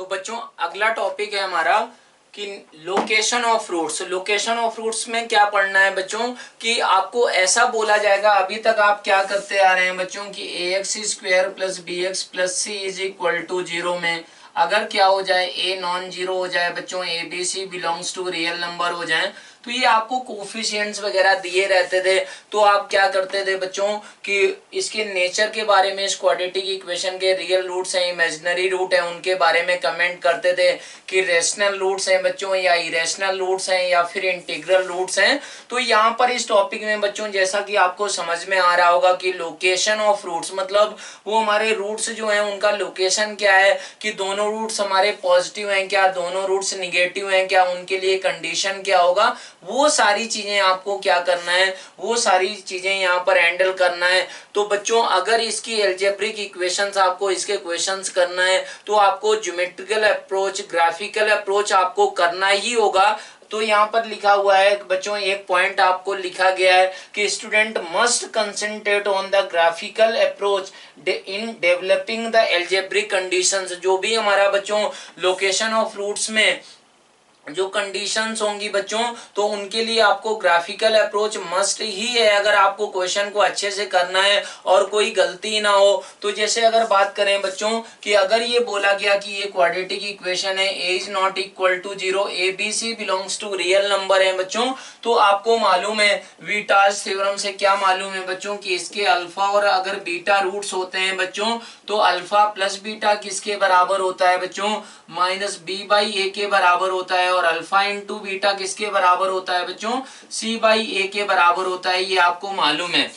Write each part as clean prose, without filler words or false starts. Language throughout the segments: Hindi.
तो बच्चों अगला टॉपिक है हमारा कि location of roots. Location of roots में क्या पढ़ना है बच्चों कि आपको ऐसा बोला जाएगा, अभी तक आप क्या करते आ रहे हैं बच्चों कि ax square plus B x plus C is equal to zero में अगर क्या हो जाए a नॉन जीरो हो जाए बच्चों, A B C belongs to real number हो जाए, तो ये आपको कोफिशिएंट्स वगैरह दिए रहते थे। तो आप क्या करते थे बच्चों कि इसके नेचर के बारे में, इस क्वाड्रेटिक इक्वेशन के रियल रूट्स हैं, इमेजिनरी रूट है, उनके बारे में कमेंट करते थे कि रेशनल रूट्स हैं बच्चों या इरेशनल रूट्स हैं या फिर इंटीग्रल रूट्स हैं। तो यहाँ पर इस टॉपिक में बच्चों जैसा कि आपको समझ में आ रहा होगा कि लोकेशन ऑफ रूट्स मतलब वो हमारे रूट्स जो हैं उनका लोकेशन क्या है, कि दोनों रूट्स हमारे पॉजिटिव हैं क्या, दोनों रूट्स निगेटिव हैं क्या, उनके लिए कंडीशन क्या होगा, वो सारी चीजें आपको क्या करना है, वो सारी चीजें यहाँ पर हैंडल करना है। तो बच्चों अगर इसकी अलजेब्रिक इक्वेशंस आपको इसके क्वेश्चंस करना है तो आपको ज्योमेट्रिकल अप्रोच, ग्राफिकल अप्रोच आपको करना ही होगा। तो यहाँ पर लिखा हुआ है बच्चों, एक पॉइंट आपको लिखा गया है कि student must concentrate on the graphical approach in developing the algebraic conditions. जो भी हमारा बच्चों लोकेशन ऑफ रूट्स में जो कंडीशंस होंगी बच्चों, तो उनके लिए आपको ग्राफिकल अप्रोच मस्ट ही है अगर आपको क्वेश्चन को अच्छे से करना है और कोई गलती ना हो। तो जैसे अगर बात करें बच्चों कि अगर ये बोला गया कि ये क्वाड्रेटिक इक्वेशन है a is not equal to zero, A B C belongs to real number है बच्चों, तो आपको मालूम है वीटास थ्योरम से क्या मालूम है बच्चों कि इसके अल्फा और अगर बीटा रूट्स होते हैं बच्चों, तो अल्फा प्लस बीटा किसके बराबर होता है बच्चों, माइनस बी बाई ए के बराबर होता है, और अल्फा इंटू बीटा किसके बराबर होता है बच्चों, सी बाई ए के बराबर होता है, ये आपको मालूम है।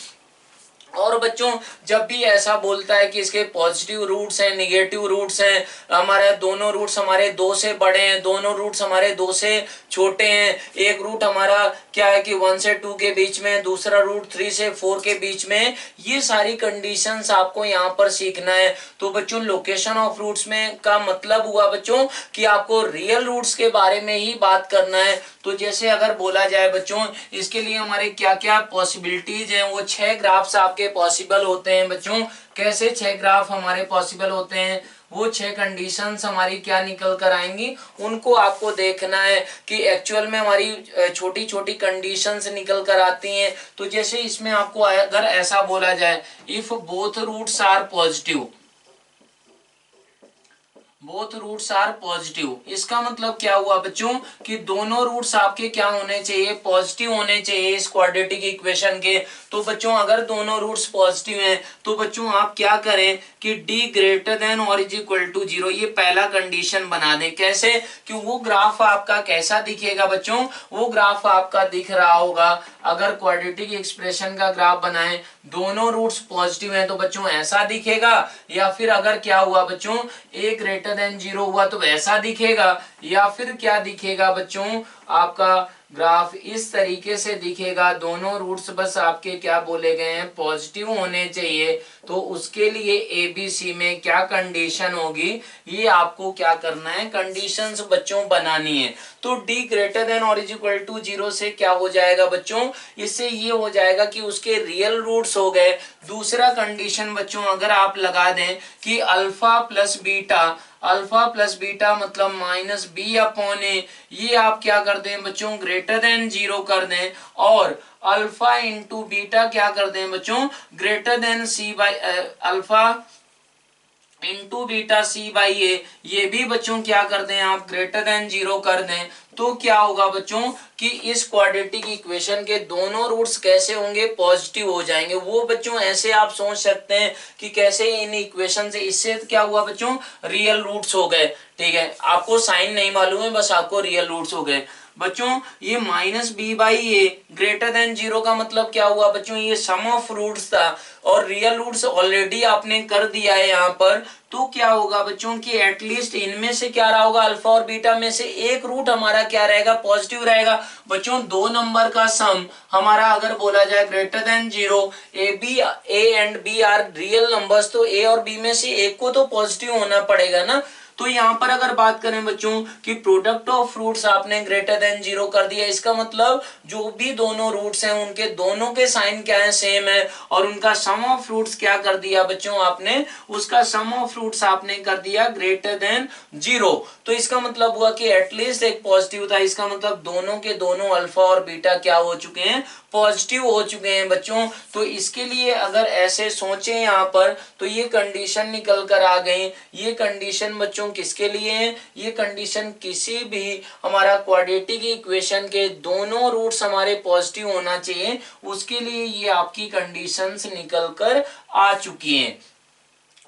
और बच्चों जब भी ऐसा बोलता है कि इसके पॉजिटिव रूट्स हैं, निगेटिव रूट्स हैं, हमारे दोनों रूट्स हमारे दो से बड़े हैं, दोनों रूट्स हमारे दो से छोटे हैं, एक रूट हमारा क्या है कि 1 से 2 के बीच में, दूसरा रूट 3 से 4 के बीच में, ये सारी कंडीशंस आपको यहाँ पर सीखना है। तो बच्चों लोकेशन ऑफ रूट्स में का मतलब हुआ बच्चों कि आपको रियल रूट्स के बारे में ही बात करना है। तो जैसे अगर बोला जाए बच्चों इसके लिए हमारे क्या क्या पॉसिबिलिटीज हैं, वो 6 ग्राफ्स आपके पॉसिबल होते हैं बच्चों। कैसे 6 ग्राफ हमारे पॉसिबल होते हैं, वो 6 कंडीशंस हमारी क्या निकल कर आएंगी, उनको आपको देखना है कि एक्चुअल में हमारी छोटी छोटी कंडीशंस निकल कर आती हैं। तो जैसे इसमें आपको अगर ऐसा बोला जाए if both roots are positive, both roots are positive, इसका मतलब क्या हुआ बच्चों कि दोनों रूट्स आपके क्या होने चाहिए, पॉजिटिव होने चाहिए इस क्वाड्रेटिक इक्वेशन के। तो बच्चों अगर दोनों रूट्स पॉजिटिव हैं तो बच्चों आप क्या करें कि d ग्रेटर देन और इज इक्वल टू जीरो, ये पहला कंडीशन बना दें। कैसे कि वो ग्राफ आपका कैसा दिखेगा बच्चों, वो ग्राफ आपका दिख रहा होगा, अगर क्वाड्रेटिक एक्सप्रेशन का ग्राफ बनाएं दोनों रूट्स पॉजिटिव हैं तो बच्चों ऐसा दिखेगा, या फिर अगर क्या हुआ बच्चों a ग्रेटर देन जीरो हुआ तो वैसा दिखेगा, या फिर क्या दिखेगा बच्चों आपका ग्राफ इस तरीके से दिखेगा, दोनों रूट्स बस आपके क्या बोले गए हैं पॉजिटिव होने चाहिए। तो उसके लिए ए बी सी में क्या कंडीशन होगी, ये आपको क्या करना है, कंडीशंस बच्चों बनानी है। तो d ग्रेटर देन और इज इक्वल टू जीरो से क्या हो जाएगा बच्चों, इससे ये हो जाएगा कि उसके रियल रूट्स हो गए। दूसरा कंडीशन बच्चों अगर आप लगा दें कि alpha plus beta, alpha plus beta मतलब माइनस बी अपॉन ए, ये आप क्या कर दें बच्चों ग्रेटर देन जीरो कर दें, और अल्फा इंटू बीटा क्या कर दें बच्चों greater than C by alpha into beta C by A, ये भी बच्चों क्या कर दें आप ग्रेटर देन जीरो कर दें। तो क्या होगा बच्चों कि इस क्वाड्रेटिक इक्वेशन के दोनों रूट्स कैसे होंगे, पॉजिटिव हो जाएंगे। वो बच्चों ऐसे आप सोच सकते हैं कि कैसे इन इक्वेशन से, इससे क्या हुआ बच्चों रियल रूट्स हो गए। ठीक है, आपको साइन नहीं मालूम है, बस आपको रियल रूट्स हो गए बच्चों। ये minus B by A greater than zero का मतलब क्या हुआ बच्चों, ये सम ऑफ रूट्स था और रियल रूट्स ऑलरेडी आपने कर दिया है यहाँ पर। तो क्या होगा बच्चों कि एटलीस्ट इनमें से क्या रहा होगा, अल्फा और बीटा में से एक रूट हमारा क्या रहेगा, पॉजिटिव रहेगा। बच्चों दो नंबर का सम हमारा अगर बोला जाए greater than zero, A and B are real numbers, तो ए और बी में से एक को तो पॉजिटिव होना पड़ेगा ना। तो यहाँ पर अगर बात करें बच्चों कि प्रोडक्ट ऑफ फ्रूट्स आपने ग्रेटर देन 0 कर दिया, इसका मतलब जो भी दोनों रूट्स हैं उनके दोनों के साइन क्या है, सेम है, और उनका सम ऑफ फ्रूट्स क्या कर दिया बच्चों आपने, उसका सम ऑफ फ्रूट्स आपने कर दिया ग्रेटर देन 0। तो इसका मतलब हुआ कि एटलीस्ट एक पॉजिटिव था, इसका मतलब दोनों के दोनों अल्फा और बीटा क्या हो चुके हैं, पॉजिटिव हो चुके हैं बच्चों। तो इसके लिए अगर ऐसे सोचें यहाँ पर तो ये कंडीशन निकल कर आ गई। ये कंडीशन बच्चों किसके लिए है, ये कंडीशन किसी भी हमारा क्वाड्रेटिक इक्वेशन के दोनों रूट्स हमारे पॉजिटिव होना चाहिए, उसके लिए ये आपकी कंडीशंस निकल कर आ चुकी हैं।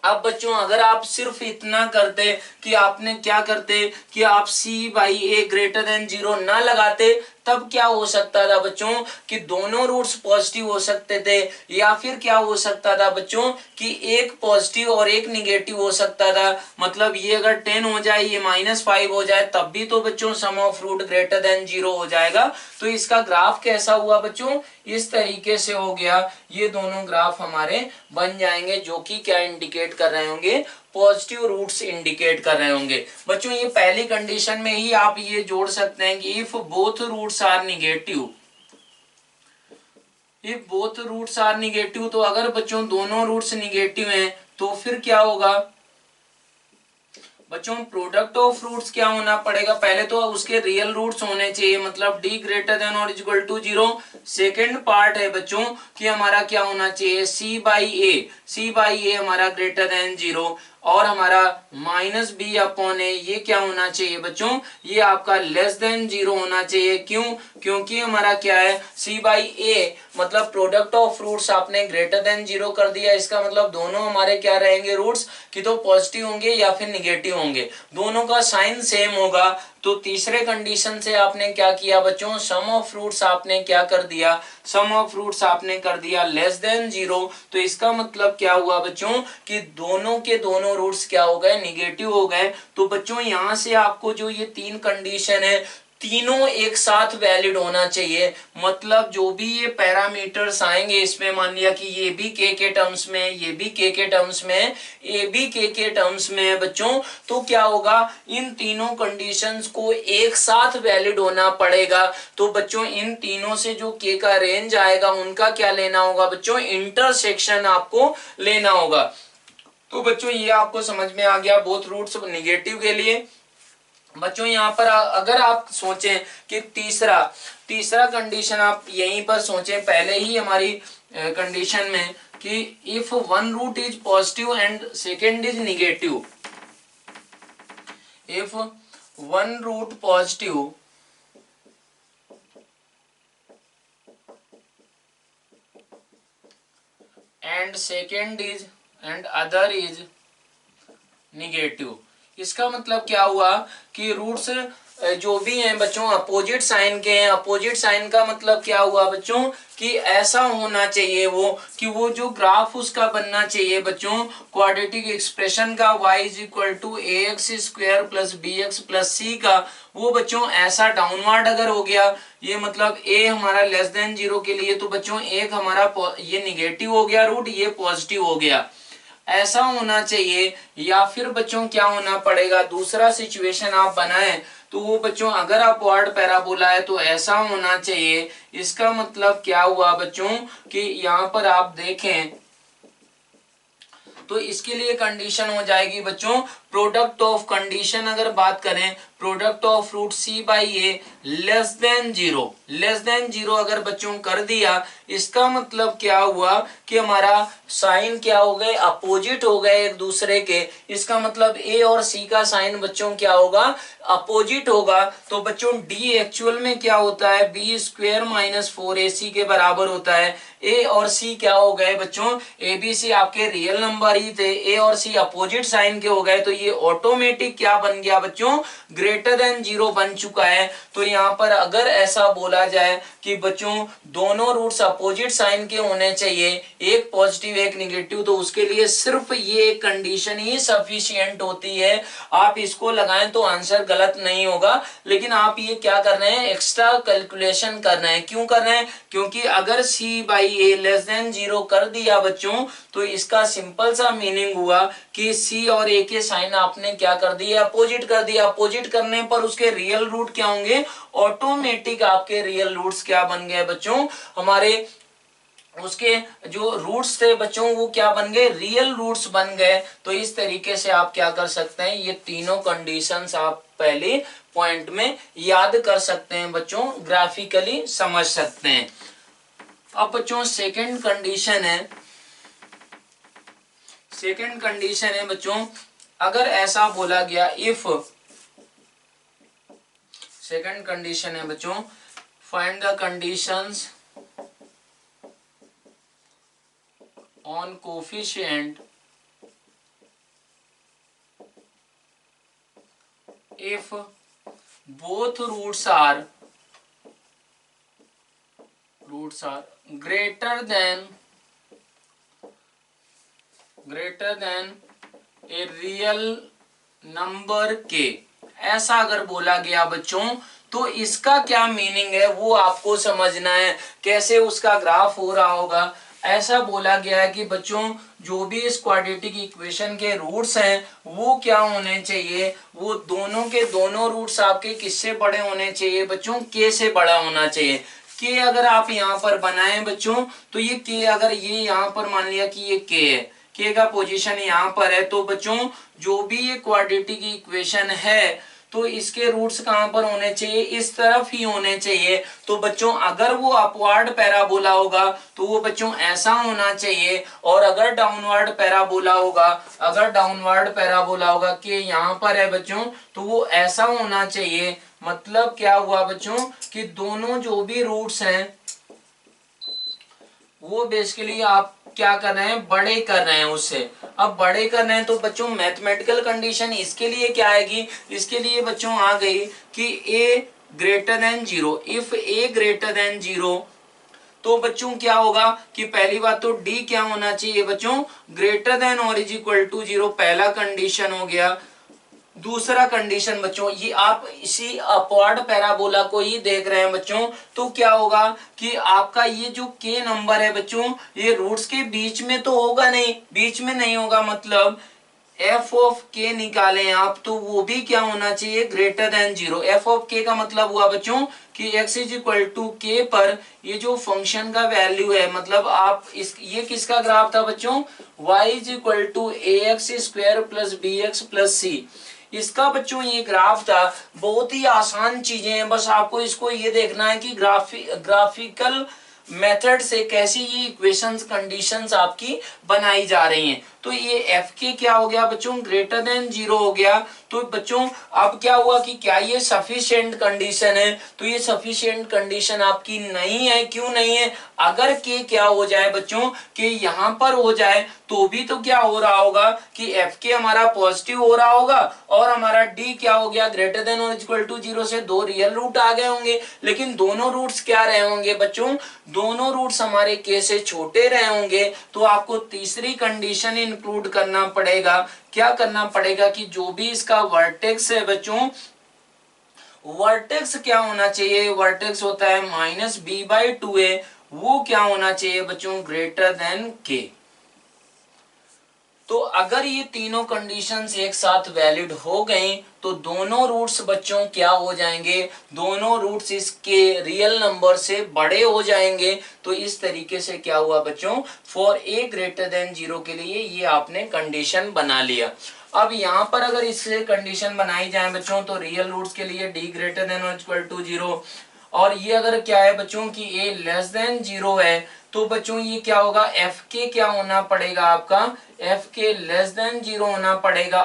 अब बच्चों अगर आप सिर्फ इतना करते कि आपने क्या करते कि आप c/a ग्रेटर देन 0 ना लगाते, तब क्या हो सकता था बच्चों कि दोनों रूट्स पॉजिटिव हो सकते थे, या फिर क्या हो सकता था बच्चों कि एक पॉजिटिव और एक निगेटिव हो सकता था। मतलब ये अगर 10 हो जाए, ये -5 हो जाए, तब भी तो बच्चों सम ऑफ रूट ग्रेटर देन 0 हो जाएगा। तो इसका ग्राफ कैसा हुआ बच्चों, इस तरीके से हो गया। ये दोनों ग्राफ हमारे बन जाएंगे जो कि क्या इंडिकेट कर रहे होंगे, पॉजिटिव रूट्स इंडिकेट कर रहे होंगे। बच्चों ये पहली कंडीशन में ही आप ये जोड़ सकते हैं कि if both roots are negative, if both roots are negative, तो अगर बच्चों दोनों रूट्स निगेटिव हैं तो फिर क्या होगा बच्चों, प्रोडक्ट ऑफ रूट्स क्या होना पड़ेगा, पहले तो उसके रियल रूट्स होने चाहिए, मतलब d ग्रेटर देन और इक्वल टू 0। सेकेंड पार्ट है बच्चों कि हमारा क्या होना चाहिए, c/a हमारा ग्रेटर देन 0, और हमारा -b/a ये क्या होना चाहिए बच्चों, ये आपका लेस देन 0 होना चाहिए। क्यों, क्योंकि हमारा क्या है, c/a मतलब प्रोडक्ट ऑफ रूट्स आपने ग्रेटर देन 0 कर दिया, इसका मतलब दोनों हमारे क्या रहेंगे रूट्स, कि तो पॉजिटिव होंगे या फिर निगेटिव होंगे, दोनों का साइन सेम होगा। तो तीसरे कंडीशन से आपने क्या किया बच्चों, सम ऑफ फ्रूट्स आपने क्या कर दिया, सम ऑफ फ्रूट्स आपने कर दिया लेस देन 0। तो इसका मतलब क्या हुआ बच्चों कि दोनों के दोनों रूट्स क्या हो गए, निगेटिव हो गए। तो बच्चों यहां से आपको जो ये तीन कंडीशन है, तीनों एक साथ वैलिड होना चाहिए। मतलब जो भी ये पैरामीटर्स आएंगे इसमें, मान लिया कि ये भी के टर्म्स में, ये भी के टर्म्स में, ए भी के टर्म्स में है बच्चों, तो क्या होगा, इन तीनों कंडीशंस को एक साथ वैलिड होना पड़ेगा। तो बच्चों इन तीनों से जो के का रेंज आएगा उनका क्या लेना होगा बच्चों, इंटरसेक्शन आपको लेना होगा। तो बच्चों ये आपको समझ में आ गया बोथ रूट्स निगेटिव के लिए। बच्चों यहाँ पर अगर आप सोचें कि तीसरा कंडीशन आप यहीं पर सोचें, पहले ही हमारी कंडीशन में कि if one root is positive and second is negative, if one root positive and second is and other is negative, इसका मतलब क्या हुआ कि रूट्स जो भी हैं बच्चों अपोजिट साइन के हैं। अपोजिट साइन का मतलब क्या हुआ बच्चों कि ऐसा होना चाहिए वो कि वो जो ग्राफ उसका बनना चाहिए बच्चों क्वाड्रेटिक एक्सप्रेशन का y is equal to ax square plus bx plus c का, वो बच्चों ऐसा डाउनवर्ड अगर हो गया, ये मतलब a हमारा लेस देन 0 के लिए, तो बच्चों एक हमारा ये निगेटिव हो गया रूट, ये पॉजिटिव हो गया, ऐसा होना चाहिए। या फिर बच्चों क्या होना पड़ेगा, दूसरा सिचुएशन आप बनाएं तो वो बच्चों अगर अपवर्ड पैराबोला है तो ऐसा होना चाहिए। इसका मतलब क्या हुआ बच्चों कि यहाँ पर आप देखें तो इसके लिए कंडीशन हो जाएगी बच्चों, प्रोडक्ट ऑफ कंडीशन अगर बात करें, product of root c/a less than 0, less than 0 अगर बच्चों कर दिया, इसका मतलब क्या हुआ कि हमारा साइन क्या हो गए, अपोजिट हो गए एक दूसरे के। इसका मतलब a और c का साइन बच्चों क्या होगा, अपोजिट होगा। तो बच्चों d एक्चुअल में क्या होता है, b स्क्वायर माइनस 4ac के बराबर होता है। a और c क्या हो गए बच्चों, a b c आपके रियल नंबर ही थे, a और c अपोजिट साइन के हो गए, तो ये ऑटोमेटिक क्या बन गया बच्चों, ग्रेटर देन 0 बन चुका है। तो यहाँ पर अगर ऐसा बोला जाए कि बच्चों दोनों रूट्स अपोजिट साइन के होने चाहिए, एक पॉजिटिव एक निगेटिव, तो उसके लिए सिर्फ ये कंडीशन ही सफिशिएंट होती है। आप इसको लगाएं तो आंसर गलत नहीं होगा, लेकिन आप ये क्या कर रहे हैं, एक्स्ट्रा कैलकुलेशन कर रहे हैं। क्यों कर रहे हैं? क्योंकि अगर c by A less than 0 कर दिया बच्चों, तो इसका सिंपल सा मीनिंग हुआ कि c और a के साइन आपने क्या कर दिए, अपोजिट कर दिया। अपोजिट करने पर उसके रियल रूट क्या होंगे, ऑटोमेटिक आपके रियल रूट्स क्या बन गए बच्चों, हमारे उसके जो रूट्स थे बच्चों वो क्या बन गए, रियल रूट्स बन गए। तो इस तरीके से आप क्या कर सकते हैं, ये तीनों कंडीशंस आप पहले पॉइंट में याद कर सकते हैं बच्चों, ग्राफिकली समझ सकते हैं। अब बच्चों सेकंड कंडीशन है, सेकंड कंडीशन है बच्चों, अगर ऐसा बोला गया इफ, सेकंड कंडीशन है बच्चों, find the conditions on coefficient if both roots are greater than a real number k। ऐसा अगर बोला गया बच्चों तो इसका क्या मीनिंग है वो आपको समझना है, कैसे उसका ग्राफ हो रहा होगा। ऐसा बोला गया है कि बच्चों जो भी इस क्वाड्रेटिक इक्वेशन के रूट्स हैं वो क्या होने चाहिए, वो दोनों के दोनों रूट्स आपके किससे बड़े होने चाहिए बच्चों, के से बड़ा होना चाहिए। के अगर आप यहाँ पर बनाएं बच्चों, तो ये के अगर ये यहाँ पर मान लिया कि ये के है, के का पोजीशन यहाँ पर है, तो बच्चों जो भी ये क्वाड्रेटिक इक्वेशन है तो इसके रूट्स कहां पर होने चाहिए, इस तरफ ही होने चाहिए। तो बच्चों अगर वो अपवर्ड पैराबोला होगा तो वो बच्चों ऐसा होना चाहिए, और अगर डाउनवर्ड पैराबोला होगा, अगर डाउनवर्ड पैराबोला होगा कि यहाँ पर है बच्चों, तो वो ऐसा होना चाहिए। मतलब क्या हुआ बच्चों कि दोनों जो भी रूट्स हैं वो बेसिकली आप क्या कर रहे हैं, बड़े कर रहे हैं उससे। अब बड़े कर रहे हैं तो बच्चों मैथमेटिकल कंडीशन इसके लिए क्या आएगी, इसके लिए बच्चों आ गई कि a greater than 0, if a greater than 0, तो बच्चों क्या होगा कि पहली बात तो d क्या होना चाहिए बच्चों, ग्रेटर देन और इज इक्वल टू 0, पहला कंडीशन हो गया। दूसरा कंडीशन बच्चों, ये आप इसी अपवर्ड पैराबोला को ही देख रहे हैं बच्चों, तो क्या होगा कि आपका ये जो के नंबर है बच्चों, ये रूट्स के बीच में तो होगा नहीं, बीच में नहीं होगा, मतलब एफ ऑफ के निकालें आप तो वो भी क्या होना चाहिए, ग्रेटर देन 0। एफ ऑफ के का मतलब हुआ बच्चों कि x इज इक्वल टू के पर ये जो फंक्शन का वैल्यू है, मतलब आप इस ये किसका ग्राफ था बच्चों, y is equal to A x square plus B x plus C, इसका बच्चों ये ग्राफ था। बहुत ही आसान चीजें हैं, बस आपको इसको ये देखना है कि ग्राफिकल मेथड से कैसी ये इक्वेशंस कंडीशंस आपकी बनाई जा रही हैं। तो ये एफ के क्या हो गया बच्चों, ग्रेटर देन 0 हो गया। तो बच्चों अब क्या हुआ कि क्या ये सफिशिएंट कंडीशन है, तो ये सफिशिएंट कंडीशन आपकी नहीं है। क्यों नहीं है, अगर के क्या हो जाए बच्चों, के यहाँ पर हो जाए तो भी तो क्या हो रहा होगा कि एफ के हमारा पॉजिटिव हो रहा होगा, और हमारा डी क्या हो गया, ग्रेटर देन और इक्वल टू 0 से दो रियल रूट आ गए होंगे। लेकिन दोनों रूट्स क्या रहे होंगे बच्चों, दोनों रूट्स हमारे के से छोटे रहे होंगे। तो आपको तीसरी कंडीशन इंक्लूड करना पड़ेगा। क्या करना पड़ेगा कि जो भी इसका वर्टेक्स है बच्चों, वर्टेक्स क्या होना चाहिए, वर्टेक्स होता है माइनस बी बाई 2a, वो क्या होना चाहिए बच्चों, ग्रेटर देन के। तो अगर ये तीनों कंडीशंस एक साथ वैलिड हो गई तो दोनों रूट्स बच्चों क्या हो जाएंगे, दोनों रूट्स इसके रियल नंबर से बड़े हो जाएंगे। तो इस तरीके से क्या हुआ बच्चों, फॉर ए ग्रेटर देन 0 के लिए ये आपने कंडीशन बना लिया। अब यहाँ पर अगर इससे कंडीशन बनाई जाए बच्चों, तो रियल रूट्स के लिए डी ग्रेटर देन और इक्वल टू 0, और ये अगर क्या है बच्चों कि ए लेस देन 0 है, तो बच्चों ये क्या होगा, एफ के क्या होना पड़ेगा आपका, एफ के लेस देन 0 होना पड़ेगा।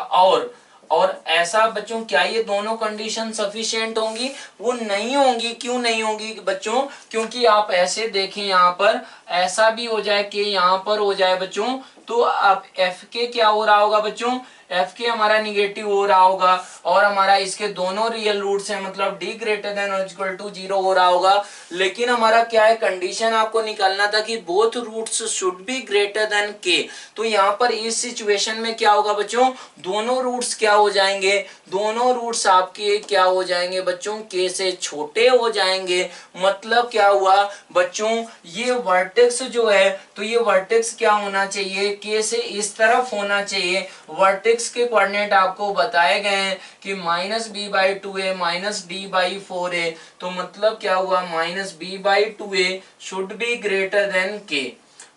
और ऐसा बच्चों क्या ये दोनों कंडीशन सफिशिएंट होंगी, वो नहीं होंगी। क्यों नहीं होंगी बच्चों, क्योंकि आप ऐसे देखें यहाँ पर, ऐसा भी हो जाए कि यहाँ पर हो जाए बच्चों, तो अब एफ के क्या हो रहा होगा बच्चों, एफ के हमारा निगेटिव हो रहा होगा और हमारा इसके दोनों रियल रूट्स हैं, मतलब डी ग्रेटर देन और इक्वल टू 0 हो रहा होगा। लेकिन हमारा क्या है, कंडीशन आपको निकालना था कि both roots should be greater than K. तो यहाँ पर इस सिचुएशन में क्या होगा बच्चों, दोनों रूट्स क्या हो जाएंगे, दोनों रूट्स आपके क्या हो जाएंगे बच्चों, के से छोटे हो जाएंगे। मतलब क्या हुआ बच्चों, ये वर्टेक्स जो है, तो ये वर्टेक्स क्या होना चाहिए, के से इस तरफ होना चाहिए। वर्टेक्स के कोऑर्डिनेट आपको बताए गए हैं कि -b/2a -d/4a, तो मतलब क्या हुआ, -b/2a should be greater than K.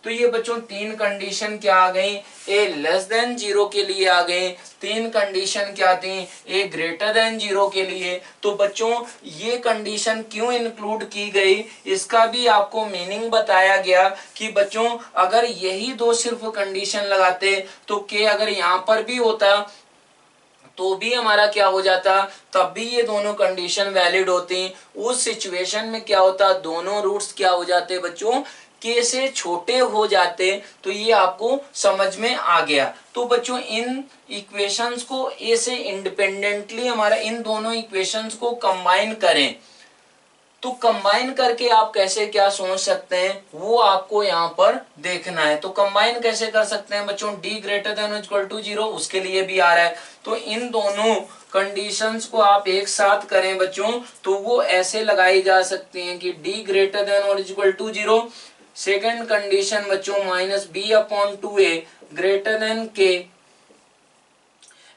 तो ये बच्चों तीन कंडीशन क्या आ गई, ए लेस देन 0 के लिए आ गए, तीन कंडीशन क्या थी, ए ग्रेटर देन 0 के लिए। तो बच्चों ये कंडीशन क्यों इंक्लूड की गई, इसका भी आपको मीनिंग बताया गया कि बच्चों अगर यही दो सिर्फ कंडीशन लगाते तो के अगर यहाँ पर भी होता तो भी हमारा क्या हो जाता, तब भी ये दोनों कंडीशन वैलिड होती। उस सिचुएशन में क्या होता, दोनों रूट्स क्या हो जाते बच्चों, के से छोटे हो जाते। तो ये आपको समझ में आ गया। तो बच्चों इन इक्वेशंस को ए से इंडिपेंडेंटली हमारा इन दोनों इक्वेशंस को कंबाइन करें, तो कंबाइन करके आप कैसे क्या सोच सकते हैं वो आपको यहाँ पर देखना है। तो कंबाइन कैसे कर सकते हैं बच्चों, D greater than equal to 0, उसके लिए भी आ रहा है। तो इन दोनों कंडीशंस को आप एक साथ करें बच्चों, तो वो ऐसे लगाई जा सकती हैं कि डी ग्रेटर देन और इक्वल टू 0, सेकेंड कंडीशन बच्चों -b/2a ग्रेटर देन के,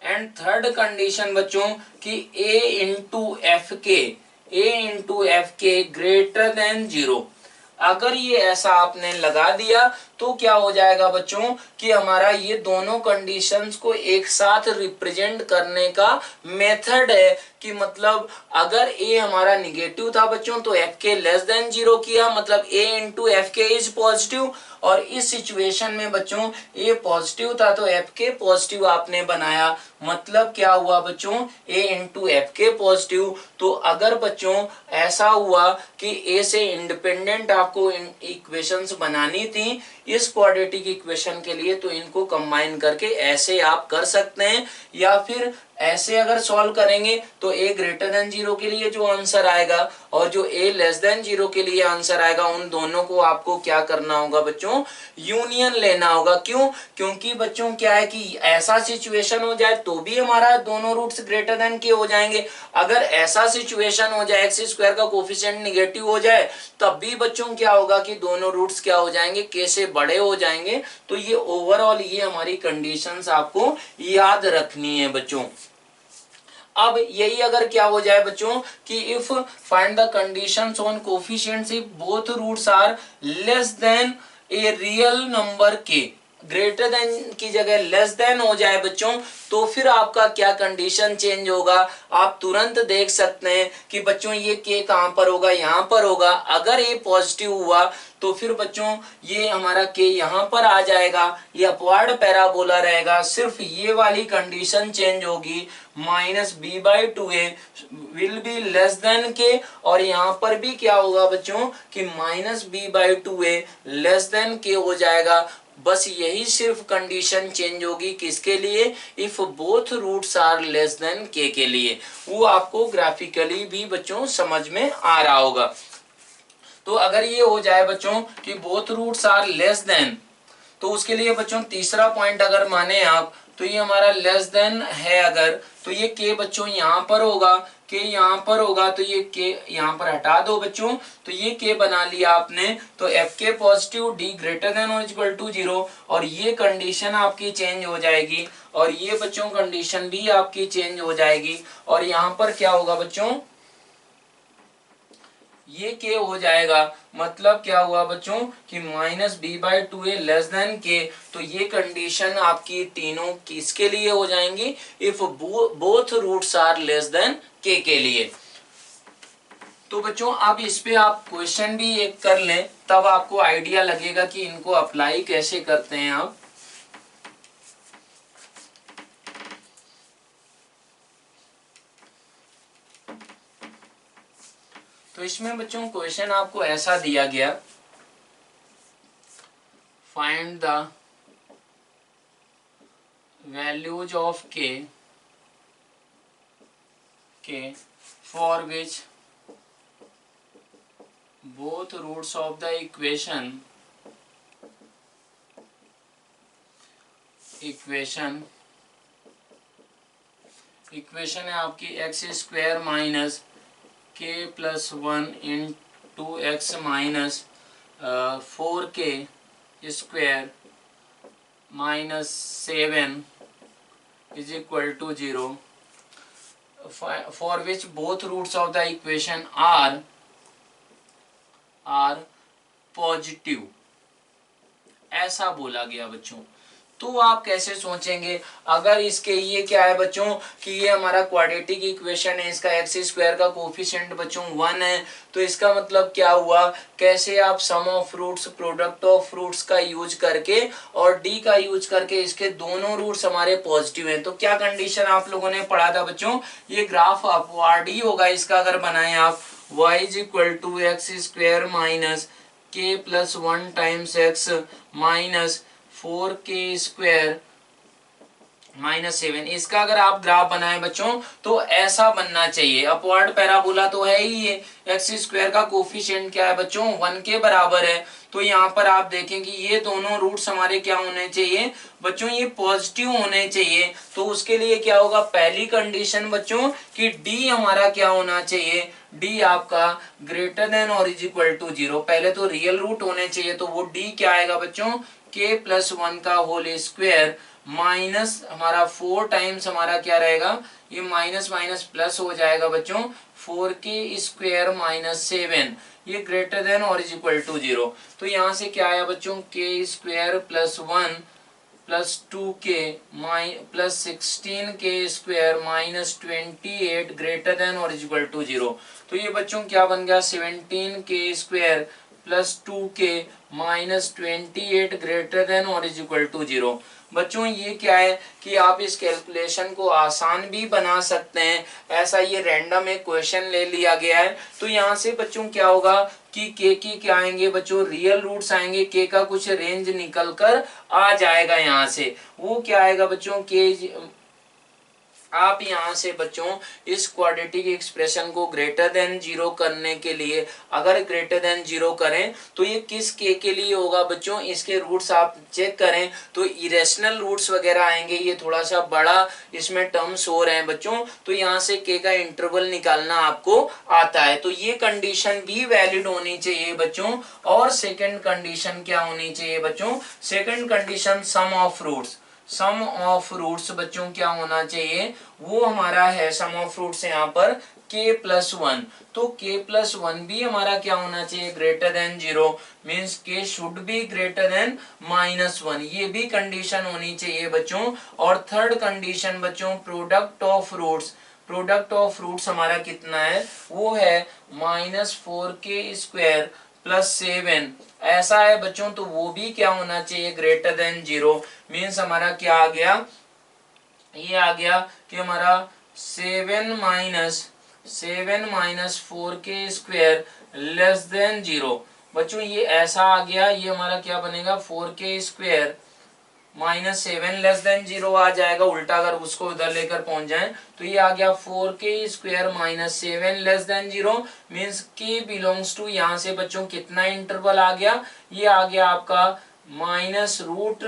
एंड थर्ड कंडीशन बच्चों कि a इंटू एफ के ग्रेटर देन 0। अगर ये ऐसा आपने लगा दिया तो क्या हो जाएगा बच्चों कि हमारा ये दोनों कंडीशंस को एक साथ रिप्रेजेंट करने का मेथड है कि मतलब अगर a हमारा निगेटिव था बच्चों तो एफ के लेस देन 0 किया, मतलब a इंटू एफ के इज पॉजिटिव। और इस सिचुएशन में बच्चों a पॉजिटिव था तो एफ के पॉजिटिव आपने बनाया, मतलब क्या हुआ बच्चों, a इंटू एफ के पॉजिटिव। तो अगर बच्चों ऐसा हुआ कि a से इंडिपेंडेंट आपको इक्वेशंस बनानी थी इस क्वाड्रेटिक इक्वेशन के लिए, तो इनको कंबाइन करके ऐसे आप कर सकते हैं, या फिर ऐसे अगर सॉल्व करेंगे तो a ग्रेटर देन 0 के लिए जो आंसर आएगा और जो a लेस देन 0 के लिए आंसर आएगा, उन दोनों को आपको क्या करना होगा बच्चों, यूनियन लेना होगा। क्यों, क्योंकि बच्चों क्या है कि ऐसा सिचुएशन हो जाए तो भी हमारा दोनों रूट्स ग्रेटर देन के हो जाएंगे। अगर ऐसा सिचुएशन हो जाए एक्स स्क्वायर का कोफिशिएंट निगेटिव हो जाए तब भी बच्चों क्या होगा कि दोनों रूट्स क्या हो जाएंगे, के से बड़े हो जाएंगे। तो ये ओवरऑल ये हमारी कंडीशंस आपको याद रखनी है बच्चों। अब यही अगर क्या हो जाए बच्चों कि if find the conditions on coefficients if both roots are less than a real number K, greater than की जगह लेस देन हो जाए बच्चों, तो फिर आपका क्या कंडीशन चेंज होगा, आप तुरंत देख सकते हैं कि बच्चों ये के कहां पर होगा, यहां पर होगा। अगर ये पॉजिटिव हुआ तो फिर बच्चों ये हमारा के यहां पर आ जाएगा, ये अपवर्ड पैराबोला रहेगा। सिर्फ ये वाली कंडीशन चेंज होगी, -b/2a will be less than के, और यहां पर भी क्या होगा बच्चों कि -b/2a लेस देन के हो जाएगा। बस यही सिर्फ कंडीशन चेंज होगी किसके लिए, if both roots are less than के लिए। वो आपको ग्राफिकली भी बच्चों समझ में आ रहा होगा। तो अगर ये हो जाए बच्चों कि both roots are less than, तो उसके लिए बच्चों तीसरा पॉइंट अगर माने आप, तो ये हमारा लेस देन है अगर, तो ये के बच्चों यहाँ पर होगा, के यहाँ पर होगा, तो ये के यहाँ पर हटा दो बच्चों, तो ये के बना लिया आपने। तो एफ के पॉजिटिव डी ग्रेटर देन और इक्वल टू 0, और ये कंडीशन आपकी चेंज हो जाएगी, और ये बच्चों कंडीशन भी आपकी चेंज हो जाएगी। और यहाँ पर क्या होगा बच्चों, ये के हो जाएगा, मतलब क्या हुआ बच्चों कि -b/2a लेस देन के। तो ये कंडीशन आपकी तीनों किसके लिए हो जाएंगी, if both roots are less than के लिए। तो बच्चों अब इस पे आप क्वेश्चन भी एक कर लें, तब आपको आइडिया लगेगा कि इनको अप्लाई कैसे करते हैं आप। तो इसमें बच्चों क्वेश्चन आपको ऐसा दिया गया find the values of k for which both roots of the equation है आपकी एक्स स्क्वायर माइनस के plus 1 into X minus 4k square minus 7 is equal to 0 for which both roots of the equation are positive, ऐसा बोला गया बच्चों। तो आप कैसे सोचेंगे, अगर इसके ये क्या है बच्चों कि ये हमारा क्वाड्रेटिक इक्वेशन है, इसका एक्स स्क्वायर का कोफिशिएंट बच्चों 1 है, तो इसका मतलब क्या हुआ, कैसे आप sum of roots, product of roots का यूज करके और डी का यूज करके इसके दोनों रूट्स हमारे पॉजिटिव हैं। तो क्या कंडीशन आप लोगों ने पढ़ा था बच्चों, ये ग्राफ अपवार्ड ही होगा इसका अगर बनाए आप, y is equal to x square minus के plus 1 times x minus 4k square minus 7, इसका अगर आप ग्राफ बनाए बच्चों तो ऐसा बनना चाहिए। अपवर्ड पैराबोला तो है ही, ये एक्स स्क्वायर का कोफिशिएंट क्या है बच्चों 1 के बराबर है। तो यहाँ पर आप देखें कि ये दोनों रूट्स हमारे क्या होने चाहिए बच्चों, ये पॉजिटिव होने चाहिए। तो उसके लिए क्या होगा, पहली कंडीशन बच्चों कि डी हमारा क्या होना चाहिए, डी आपका ग्रेटर देन और इज इक्वल टू 0। पहले तो रियल रूट होने चाहिए, तो वो डी क्या आएगा बच्चों, k प्लस 1 का होल स्क्वायर माइनस हमारा 4 टाइम्स हमारा क्या रहेगा, ये माइनस माइनस प्लस हो जाएगा बच्चों 4k स्क्वायर माइनस 7, ये ग्रेटर देन और इज इक्वल टू 0। तो यहाँ से क्या आया बच्चों, k square plus 1 plus 2k plus 16k square minus 28 greater than और इज इक्वल टू 0। तो ये बच्चों क्या बन गया, 17k square plus 2k minus 28 greater than और इज इक्वल टू 0। बच्चों ये क्या है कि आप इस कैलकुलेशन को आसान भी बना सकते हैं, ऐसा ये रैंडम एक क्वेश्चन ले लिया गया है। तो यहाँ से बच्चों क्या होगा कि k की क्या आएंगे बच्चों, रियल रूट्स आएंगे, k का कुछ रेंज निकल कर आ जाएगा यहाँ से, वो क्या आएगा बच्चों k। आप यहाँ से बच्चों इस क्वाड्रेटिक एक्सप्रेशन को ग्रेटर देन 0 करने के लिए, अगर ग्रेटर देन 0 करें तो ये किस k के लिए होगा बच्चों, इसके रूट्स आप चेक करें तो इरेशनल रूट्स वगैरह आएंगे, ये थोड़ा सा बड़ा इसमें टर्म्स हो रहे हैं बच्चों। तो यहाँ से k का इंटरवल निकालना आपको आता है, तो ये कंडीशन भी वैलिड होनी चाहिए बच्चों। और सेकेंड कंडीशन क्या होनी चाहिए बच्चों, second condition sum of roots, sum of roots बच्चों क्या होना चाहिए, वो हमारा है सम ऑफ रूट्स यहाँ पर k प्लस 1। तो k प्लस 1 भी हमारा क्या होना चाहिए, greater than 0, means k should be greater than minus 1, ये भी कंडीशन होनी चाहिए बच्चों। और थर्ड कंडीशन बच्चों product of roots, product of roots हमारा कितना है, वो है माइनस 4k स्क्वायर प्लस 7, ऐसा है बच्चों। तो वो भी क्या होना चाहिए, ग्रेटर देन 0, मीन्स हमारा क्या आ गया, ये आ गया कि हमारा 7 minus 4k square less than 0। बच्चों ये ऐसा आ गया, ये हमारा क्या बनेगा 4k square minus 7 less than 0 आ जाएगा, उल्टा अगर उसको उधर लेकर पहुंच जाए तो ये आ गया 4k square minus 7 less than 0, means k belongs to, यहाँ से बच्चों कितना इंटरवल आ गया, ये आ गया आपका माइनस रूट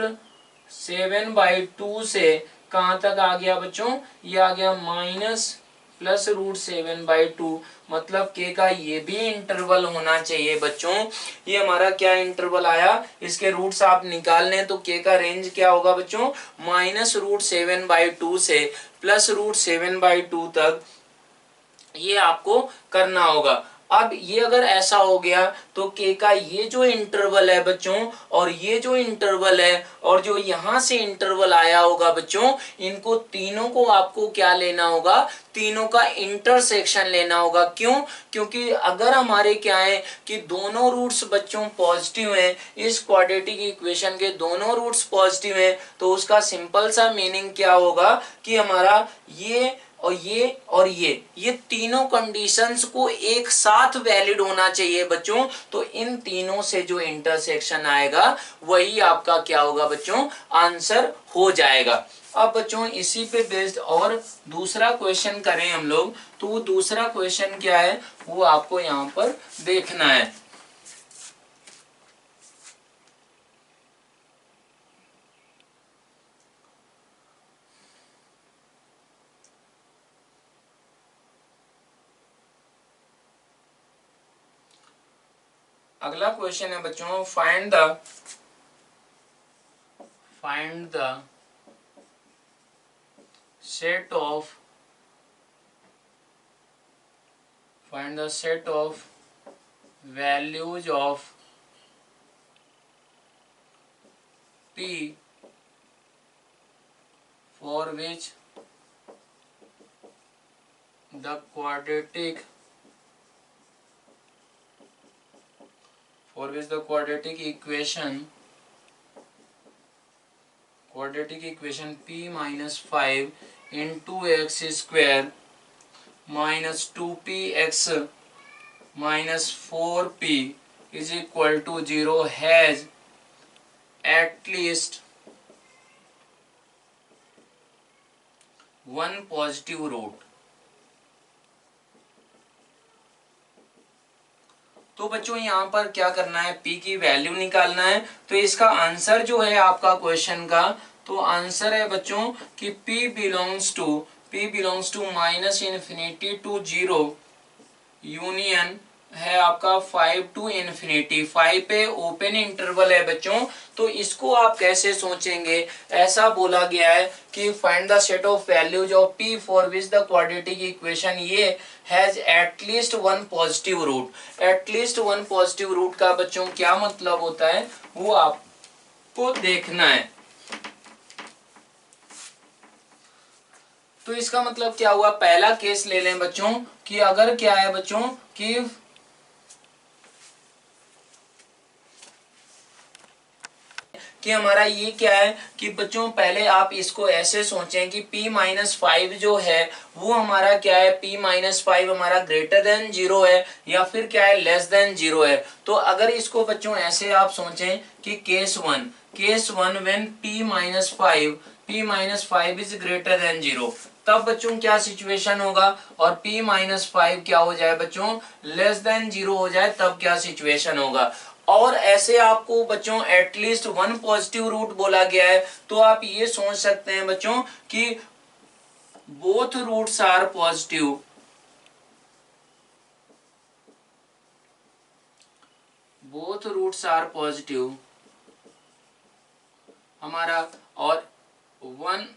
7/2 से कहाँ तक आ गया बच्चों, ये आ गया माइनस प्लस रूट 7/2, मतलब k का ये भी इंटरवल होना चाहिए बच्चों। ये हमारा क्या इंटरवल आया, इसके रूट्स आप निकाल लें तो k का रेंज क्या होगा बच्चों, माइनस रूट 7/2 से प्लस रूट 7/2 तक, ये आपको करना होगा। अब ये अगर ऐसा हो गया तो k का ये जो इंटरवल है बच्चों और ये जो इंटरवल है और जो यहाँ से इंटरवल आया होगा बच्चों, इनको तीनों को आपको क्या लेना होगा, तीनों का इंटरसेक्शन लेना होगा। क्यों, क्योंकि अगर हमारे क्या है कि दोनों रूट्स बच्चों पॉजिटिव हैं, इस क्वाड्रेटिक इक्वेशन के दोनों रूट्स पॉजिटिव हैं, तो उसका सिंपल सा मीनिंग क्या होगा कि हमारा ये और ये तीनों कंडीशंस को एक साथ वैलिड होना चाहिए बच्चों। तो इन तीनों से जो इंटरसेक्शन आएगा वही आपका क्या होगा बच्चों, आंसर हो जाएगा। अब बच्चों इसी पे बेस्ड और दूसरा क्वेश्चन करें हम लोग, तो वो दूसरा क्वेश्चन क्या है वो आपको यहाँ पर देखना है। अगला क्वेश्चन है बच्चों, find the set of values of p for which the quadratic equation p minus 5 into x square minus 2px minus 4p is equal to 0 has at least one positive root। तो बच्चों यहाँ पर क्या करना है, p की वैल्यू निकालना है। तो इसका आंसर जो है आपका क्वेश्चन का, तो आंसर है बच्चों कि p belongs to minus infinity to 0 union है आपका 5 टू इन्फिनिटी। 5 पे ओपन इंटरवल है बच्चों। तो इसको आप कैसे सोचेंगे, ऐसा बोला गया है कि find the set of values of p for which the quadratic equation ये has at least one positive root. At least one positive root का बच्चों क्या मतलब होता है वो आपको देखना है। तो इसका मतलब क्या हुआ, पहला केस ले लें बच्चों कि अगर क्या है बच्चों कि हमारा ये क्या है कि बच्चों पहले आप इसको ऐसे सोचें कि p माइनस 5 जो है वो हमारा क्या है, p माइनस 5 हमारा ग्रेटर देन 0 है या फिर क्या है लेस देन 0 है। तो अगर इसको बच्चों ऐसे आप सोचें कि case one when p minus 5 is greater than 0, तब बच्चों क्या सिचुएशन होगा, और p माइनस 5 क्या हो जाए बच्चों, लेस देन 0 हो जाए, तब क्या सिचुएशन होगा। और ऐसे आपको बच्चों एटलीस्ट वन पॉजिटिव रूट बोला गया है, तो आप ये सोच सकते हैं बच्चों कि बोथ रूट्स आर पॉजिटिव हमारा, और one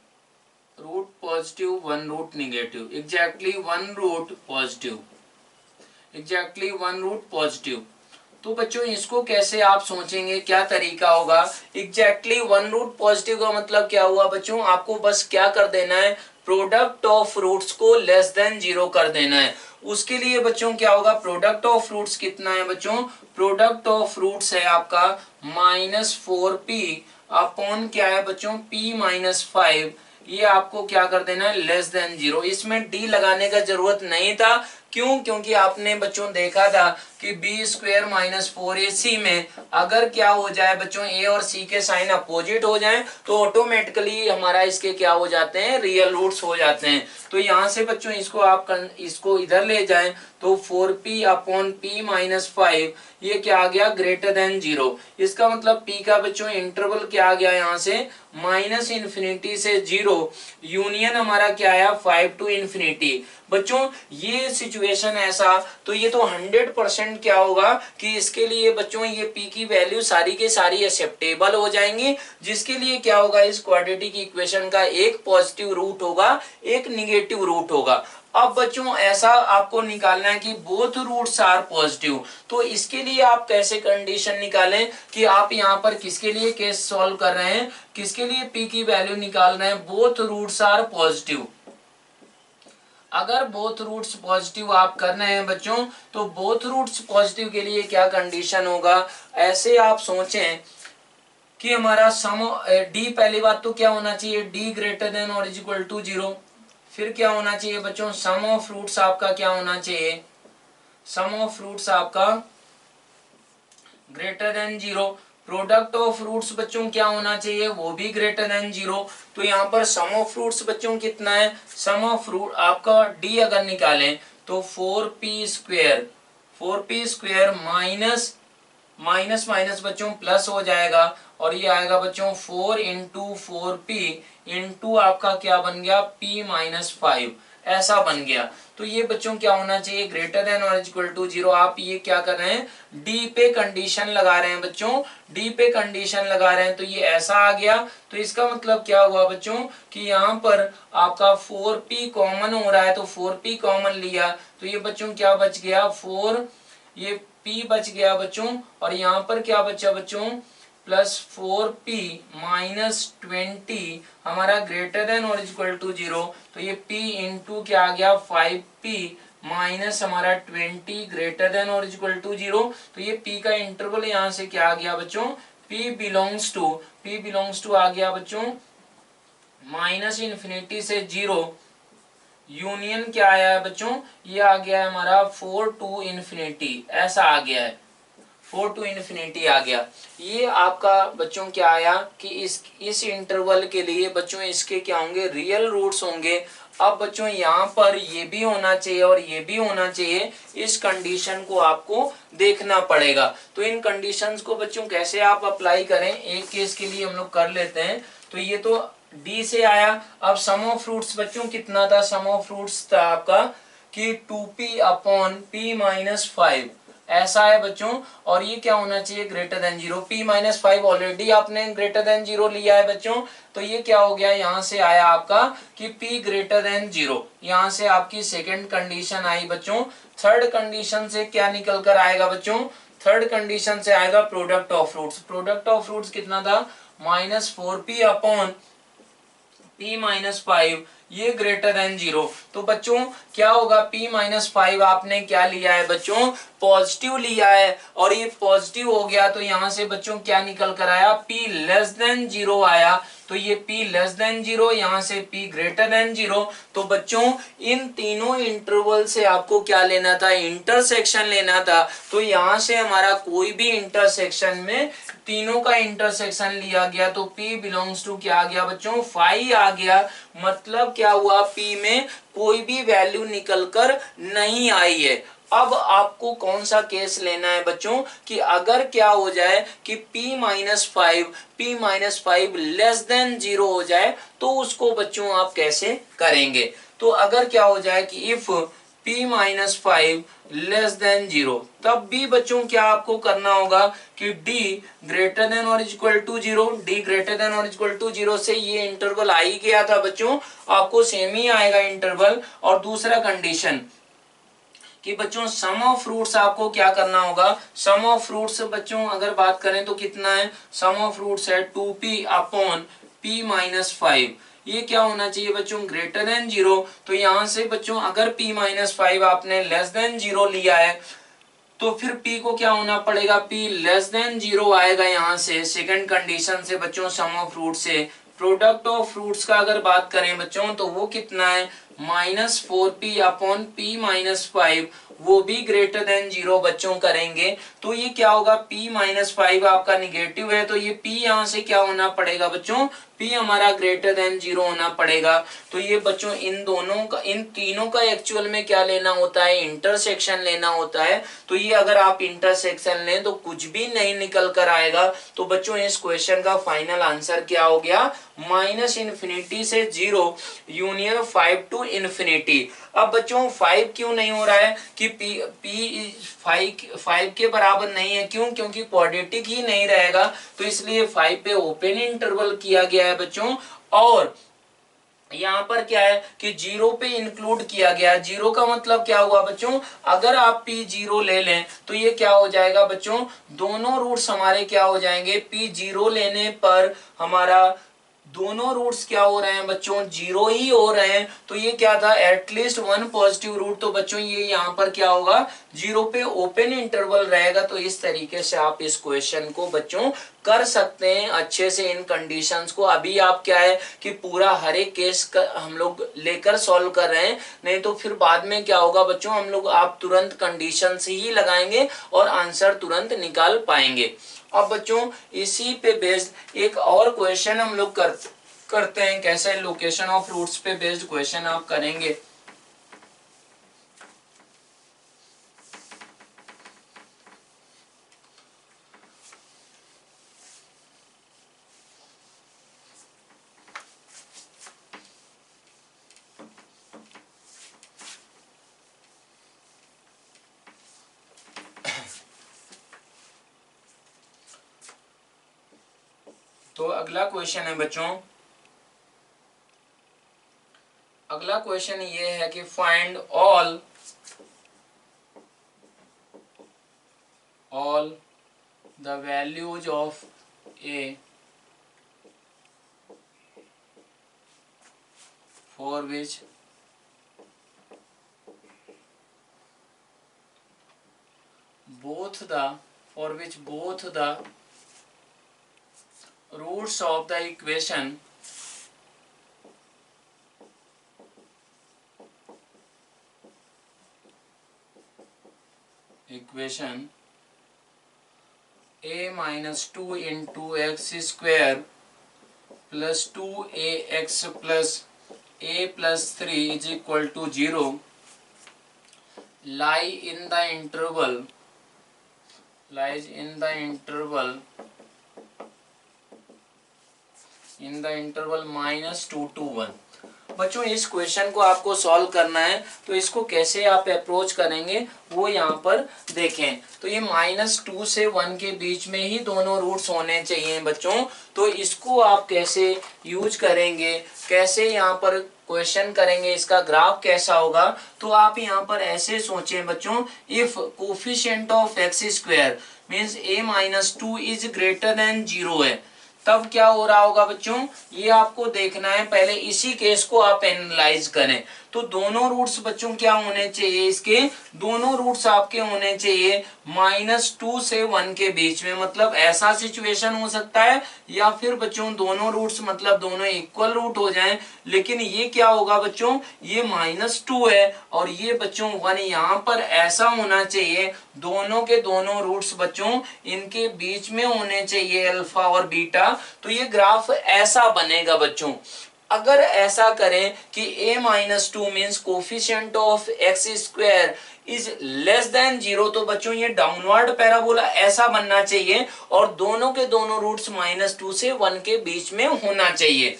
root positive one root negative, exactly one root positive. तो बच्चों इसको कैसे आप सोचेंगे, क्या तरीका होगा। एग्जैक्टली वन रूट पॉजिटिव का मतलब क्या हुआ बच्चों, आपको बस क्या कर देना है, प्रोडक्ट ऑफ रूट्स को लेस देन 0 कर देना है। उसके लिए बच्चों क्या होगा, प्रोडक्ट ऑफ रूट्स कितना है बच्चों, प्रोडक्ट ऑफ रूट्स है आपका -4p अपॉन क्या है बच्चों, p माइनस 5। ये आपको क्या कर देना है, लेस देन 0। इसमें d लगाने का जरूरत नहीं था, क्यों, क्योंकि आपने बच्चों देखा था कि बी स्क्वायर माइनस 4ac में अगर क्या हो जाए बच्चों, a और c के साइन अपोजिट हो जाएं तो ऑटोमेटिकली हमारा इसके क्या हो जाते हैं, रियल रूट्स हो जाते हैं। तो यहाँ से बच्चों इसको आप इसको इधर ले जाएं तो 4p अपॉन p माइनस 5 ये क्या आ गया, ग्रेटर देन 0। इसका मतलब p का बच्चों इंटरवल क्या आ गया यहाँ से, माइनस इन्फिनिटी से 0 यूनियन हमारा क्या आया, 5 टू इन्फिनिटी। बच्चों ये सिचुएशन ऐसा, तो ये तो 100% क्या होगा कि इसके लिए बच्चों ये p की वैल्यू सारी के सारी एक्सेप्टेबल हो जाएंगी, जिसके लिए क्या होगा, इस क्वाड्रेटिक इक्वेशन का एक पॉजिटिव रूट होगा, एक निगेटिव रूट होगा। अब बच्चों ऐसा आपको निकालना है कि बोथ रूट्स आर पॉजिटिव। तो इसके लिए आप कैसे कंडीशन निकालें कि आप यहाँ पर किसके लिए केस सॉल्व कर रहे हैं, किसके लिए p की वैल्यू निकाल रहे हैं, बोथ रूट्स आर पॉजिटिव। अगर बोथ रूट्स पॉजिटिव आप कर रहे हैं बच्चों, तो बोथ रूट्स पॉजिटिव के लिए क्या कंडीशन होगा, ऐसे आप सोचें कि हमारा सम d, पहली बात तो क्या होना चाहिए, d ग्रेटर देन और इज इक्वल टू 0। फिर क्या होना चाहिए बच्चों, सम ऑफ रूट्स आपका क्या होना चाहिए, सम ऑफ रूट्स आपका greater than zero. Product of roots बच्चों क्या होना चाहिए, वो भी ग्रेटर देन जीरो। तो यहाँ पर सम ऑफ रूट्स बच्चों कितना है, सम ऑफ रूट आपका डी अगर निकालें तो 4p² 4p² minus minus minus बच्चों प्लस हो जाएगा, और ये आएगा बच्चों 4 इंटू 4p इंटू आपका क्या बन गया p-5, ऐसा बन गया। तो ये बच्चों क्या होना चाहिए, ग्रेटर देन और इक्वल टू जीरो। आप ये क्या कर रहे हैं, डी पे कंडीशन लगा रहे हैं बच्चों, डी पे कंडीशन लगा रहे हैं, तो ये ऐसा आ गया। तो इसका मतलब क्या हुआ बच्चों कि यहाँ पर आपका 4p कॉमन हो रहा है, तो 4p कॉमन लिया, तो ये बच्चों क्या बच गया 4, ये p बच गया बच्चों, और यहाँ पर क्या बचा बच्चों प्लस 4p माइनस 20 हमारा ग्रेटर देन और इक्वल टू जीरो। तो ये p इंटू क्या आ गया 5p माइनस हमारा 20 ग्रेटर देन और इक्वल टू जीरो। तो ये p का इंटरवल यहाँ से क्या आ गया बच्चों, p बिलोंग्स टू आ गया बच्चों माइनस इन्फिनिटी से जीरो, यूनियन क्या आया है बच्चों, ये आ गया है हमारा 4 टू इन्फिनिटी, ऐसा आ गया है 4 टू इन्फिनिटी आ गया। ये आपका बच्चों क्या आया कि इस इंटरवल के लिए बच्चों इसके क्या होंगे, रियल रूट्स होंगे। अब बच्चों यहाँ पर ये भी होना चाहिए और ये भी होना चाहिए, इस कंडीशन को आपको देखना पड़ेगा। तो इन कंडीशंस को बच्चों कैसे आप अप्लाई करें, एक केस के लिए हम लोग कर लेते हैं। तो ये तो डी से आया। अब सम ऑफ रूट्स बच्चों कितना था, सम ऑफ रूट्स था आपका कि 2p/p-5, ऐसा है बच्चों। और ये क्या होना चाहिए, greater than zero. p-5 already आपने ग्रेटर देन जीरो लिया है बच्चों, तो ये क्या हो गया, यहाँ से आया आपका कि p ग्रेटर देन जीरो, यहाँ से आपकी सेकंड कंडीशन आई बच्चों। थर्ड कंडीशन से क्या निकल कर आएगा बच्चों, थर्ड कंडीशन से आएगा product of roots. Product of roots कितना था, -4p/p-5, ये ग्रेटर देन जीरो। तो बच्चों क्या होगा, p-5 आपने क्या लिया है बच्चों, पॉजिटिव लिया है, और ये पॉजिटिव हो गया, तो यहां से बच्चों क्या निकल कर आया, p लेस देन जीरो आया। तो ये p लेस देन जीरो, यहां से p ग्रेटर देन जीरो। तो बच्चों इन तीनों इंटरवल से आपको क्या लेना था, इंटरसेक्शन लेना था। तो यहां से हमारा कोई भी इंटरसेक्शन में तीनों का इंटरसेक्शन लिया गया, तो p बिलोंग्स टू क्या आ गया बच्चों 5 आ गया। मतलब क्या हुआ, p में कोई भी वैल्यू निकलकर नहीं आई है। अब आपको कौन सा केस लेना है बच्चों कि अगर क्या हो जाए कि p-5 लेस देन जीरो हो जाए, तो उसको बच्चों आप कैसे करेंगे। तो अगर क्या हो जाए कि if p-5 less than zero, तब भी बच्चों क्या आपको करना होगा कि d ग्रेटर देन और equal to zero. d greater than और इक्वल टू जीरो से ये इंटरवल आ ही गया था बच्चों, आपको सेम ही आएगा इंटरवल। और दूसरा कंडीशन कि बच्चों सम ऑफ रूट्स आपको क्या करना होगा, सम ऑफ रूट्स बच्चों अगर बात करें तो कितना है, सम ऑफ रूट्स है 2p/p-5। ये क्या होना चाहिए बच्चों, ग्रेटर देन जीरो। तो यहां से बच्चों अगर p-5 आपने लेस देन जीरो लिया है, तो फिर p को क्या होना पड़ेगा, p लेस देन जीरो आएगा यहाँ से सेकंड कंडीशन से बच्चों सम ऑफ रूट से। प्रोडक्ट ऑफ रूट्स का अगर बात करें बच्चों तो वो कितना है, -4p/p-5, वो भी ग्रेटर देन जीरो बच्चों करेंगे। तो ये क्या होगा, p-5 आपका निगेटिव है, तो ये p यहाँ से क्या होना पड़ेगा बच्चों, p हमारा ग्रेटर देन जीरो होना पड़ेगा। तो ये बच्चों इन दोनों का, इन तीनों का एक्चुअल में क्या लेना होता है, इंटरसेक्शन लेना होता है। तो ये अगर आप इंटरसेक्शन लें तो कुछ भी नहीं निकल कर आएगा। तो बच्चों इस क्वेश्चन का फाइनल आंसर क्या हो गया, -इन्फिनिटी से जीरो यूनियन 5 टू इन्फिनिटी। अब बच्चों 5 क्यों नहीं हो रहा है कि p 5 के बराबर नहीं है, क्यों, क्योंकि क्वाड्रेटिक ही नहीं रहेगा, तो इसलिए 5 पे ओपन इंटरवल किया गया है बच्चों। और यहाँ पर क्या है कि जीरो पे इंक्लूड किया गया। जीरो का मतलब क्या हुआ बच्चों, अगर आप p0 ले लें तो ये क्या हो जाएगा बच्चों, दोनों रूट्स हमारे क्या हो जाएंगे, p0 लेने पर हमारा दोनों रूट्स क्या हो रहे हैं बच्चों, जीरो ही हो रहे हैं। तो ये क्या था, एटलीस्ट वन पॉजिटिव रूट। तो बच्चों ये यहाँ पर क्या होगा, जीरो पे ओपन इंटरवल रहेगा। तो इस तरीके से आप इस क्वेश्चन को बच्चों कर सकते हैं अच्छे से इन कंडीशंस को। अभी आप क्या है कि पूरा हर एक केस हम लोग लेकर सॉल्व कर रहे हैं, नहीं तो फिर बाद में क्या होगा बच्चों, हम लोग आप तुरंत कंडीशन ही लगाएंगे और आंसर तुरंत निकाल पाएंगे। अब बच्चों इसी पे बेस्ड एक और क्वेश्चन हम लोग करते हैं। कैसे, लोकेशन ऑफ रूट्स पे बेस्ड क्वेश्चन आप करेंगे। तो अगला क्वेश्चन है बच्चों, अगला क्वेश्चन ये है कि find all the values of A for which both the roots of the equation a minus 2 into x square plus 2ax plus a plus 3 is equal to 0 lies in the interval -2 to 1। बच्चों इस क्वेश्चन को आपको सॉल्व करना है, तो इसको कैसे आप अप्रोच करेंगे वो यहाँ पर देखें। तो ये -2 से 1 के बीच में ही दोनों रूट्स होने चाहिए बच्चों। तो इसको आप कैसे यूज करेंगे, कैसे यहाँ पर क्वेश्चन करेंगे, इसका ग्राफ कैसा होगा। तो आप यहाँ पर ऐसे सोचें बच्चों, if coefficient of x square means a माइनस 2 इज ग्रेटर देन 0 है, तब क्या हो रहा होगा बच्चों, ये आपको देखना है। पहले इसी केस को आप एनालाइज करें। तो दोनों रूट्स बच्चों क्या होने चाहिए, इसके दोनों रूट्स आपके होने चाहिए -2 से 1 के बीच में। मतलब ऐसा सिचुएशन हो सकता है, या फिर बच्चों दोनों रूट्स मतलब दोनों इक्वल रूट हो जाएं। लेकिन ये क्या होगा बच्चों, ये -2 है और ये बच्चों 1, यहाँ पर ऐसा होना चाहिए दोनों के दोनों रूट्स बच्चों इनके बीच में होने चाहिए अल्फा और बीटा। तो ये ग्राफ ऐसा बनेगा बच्चों। अगर ऐसा करें कि a माइनस 2 means coefficient of x square is less than 0, तो बच्चों ये डाउनवर्ड पैराबोला ऐसा बनना चाहिए और दोनों के दोनों रूट्स -2 से 1 के बीच में होना चाहिए।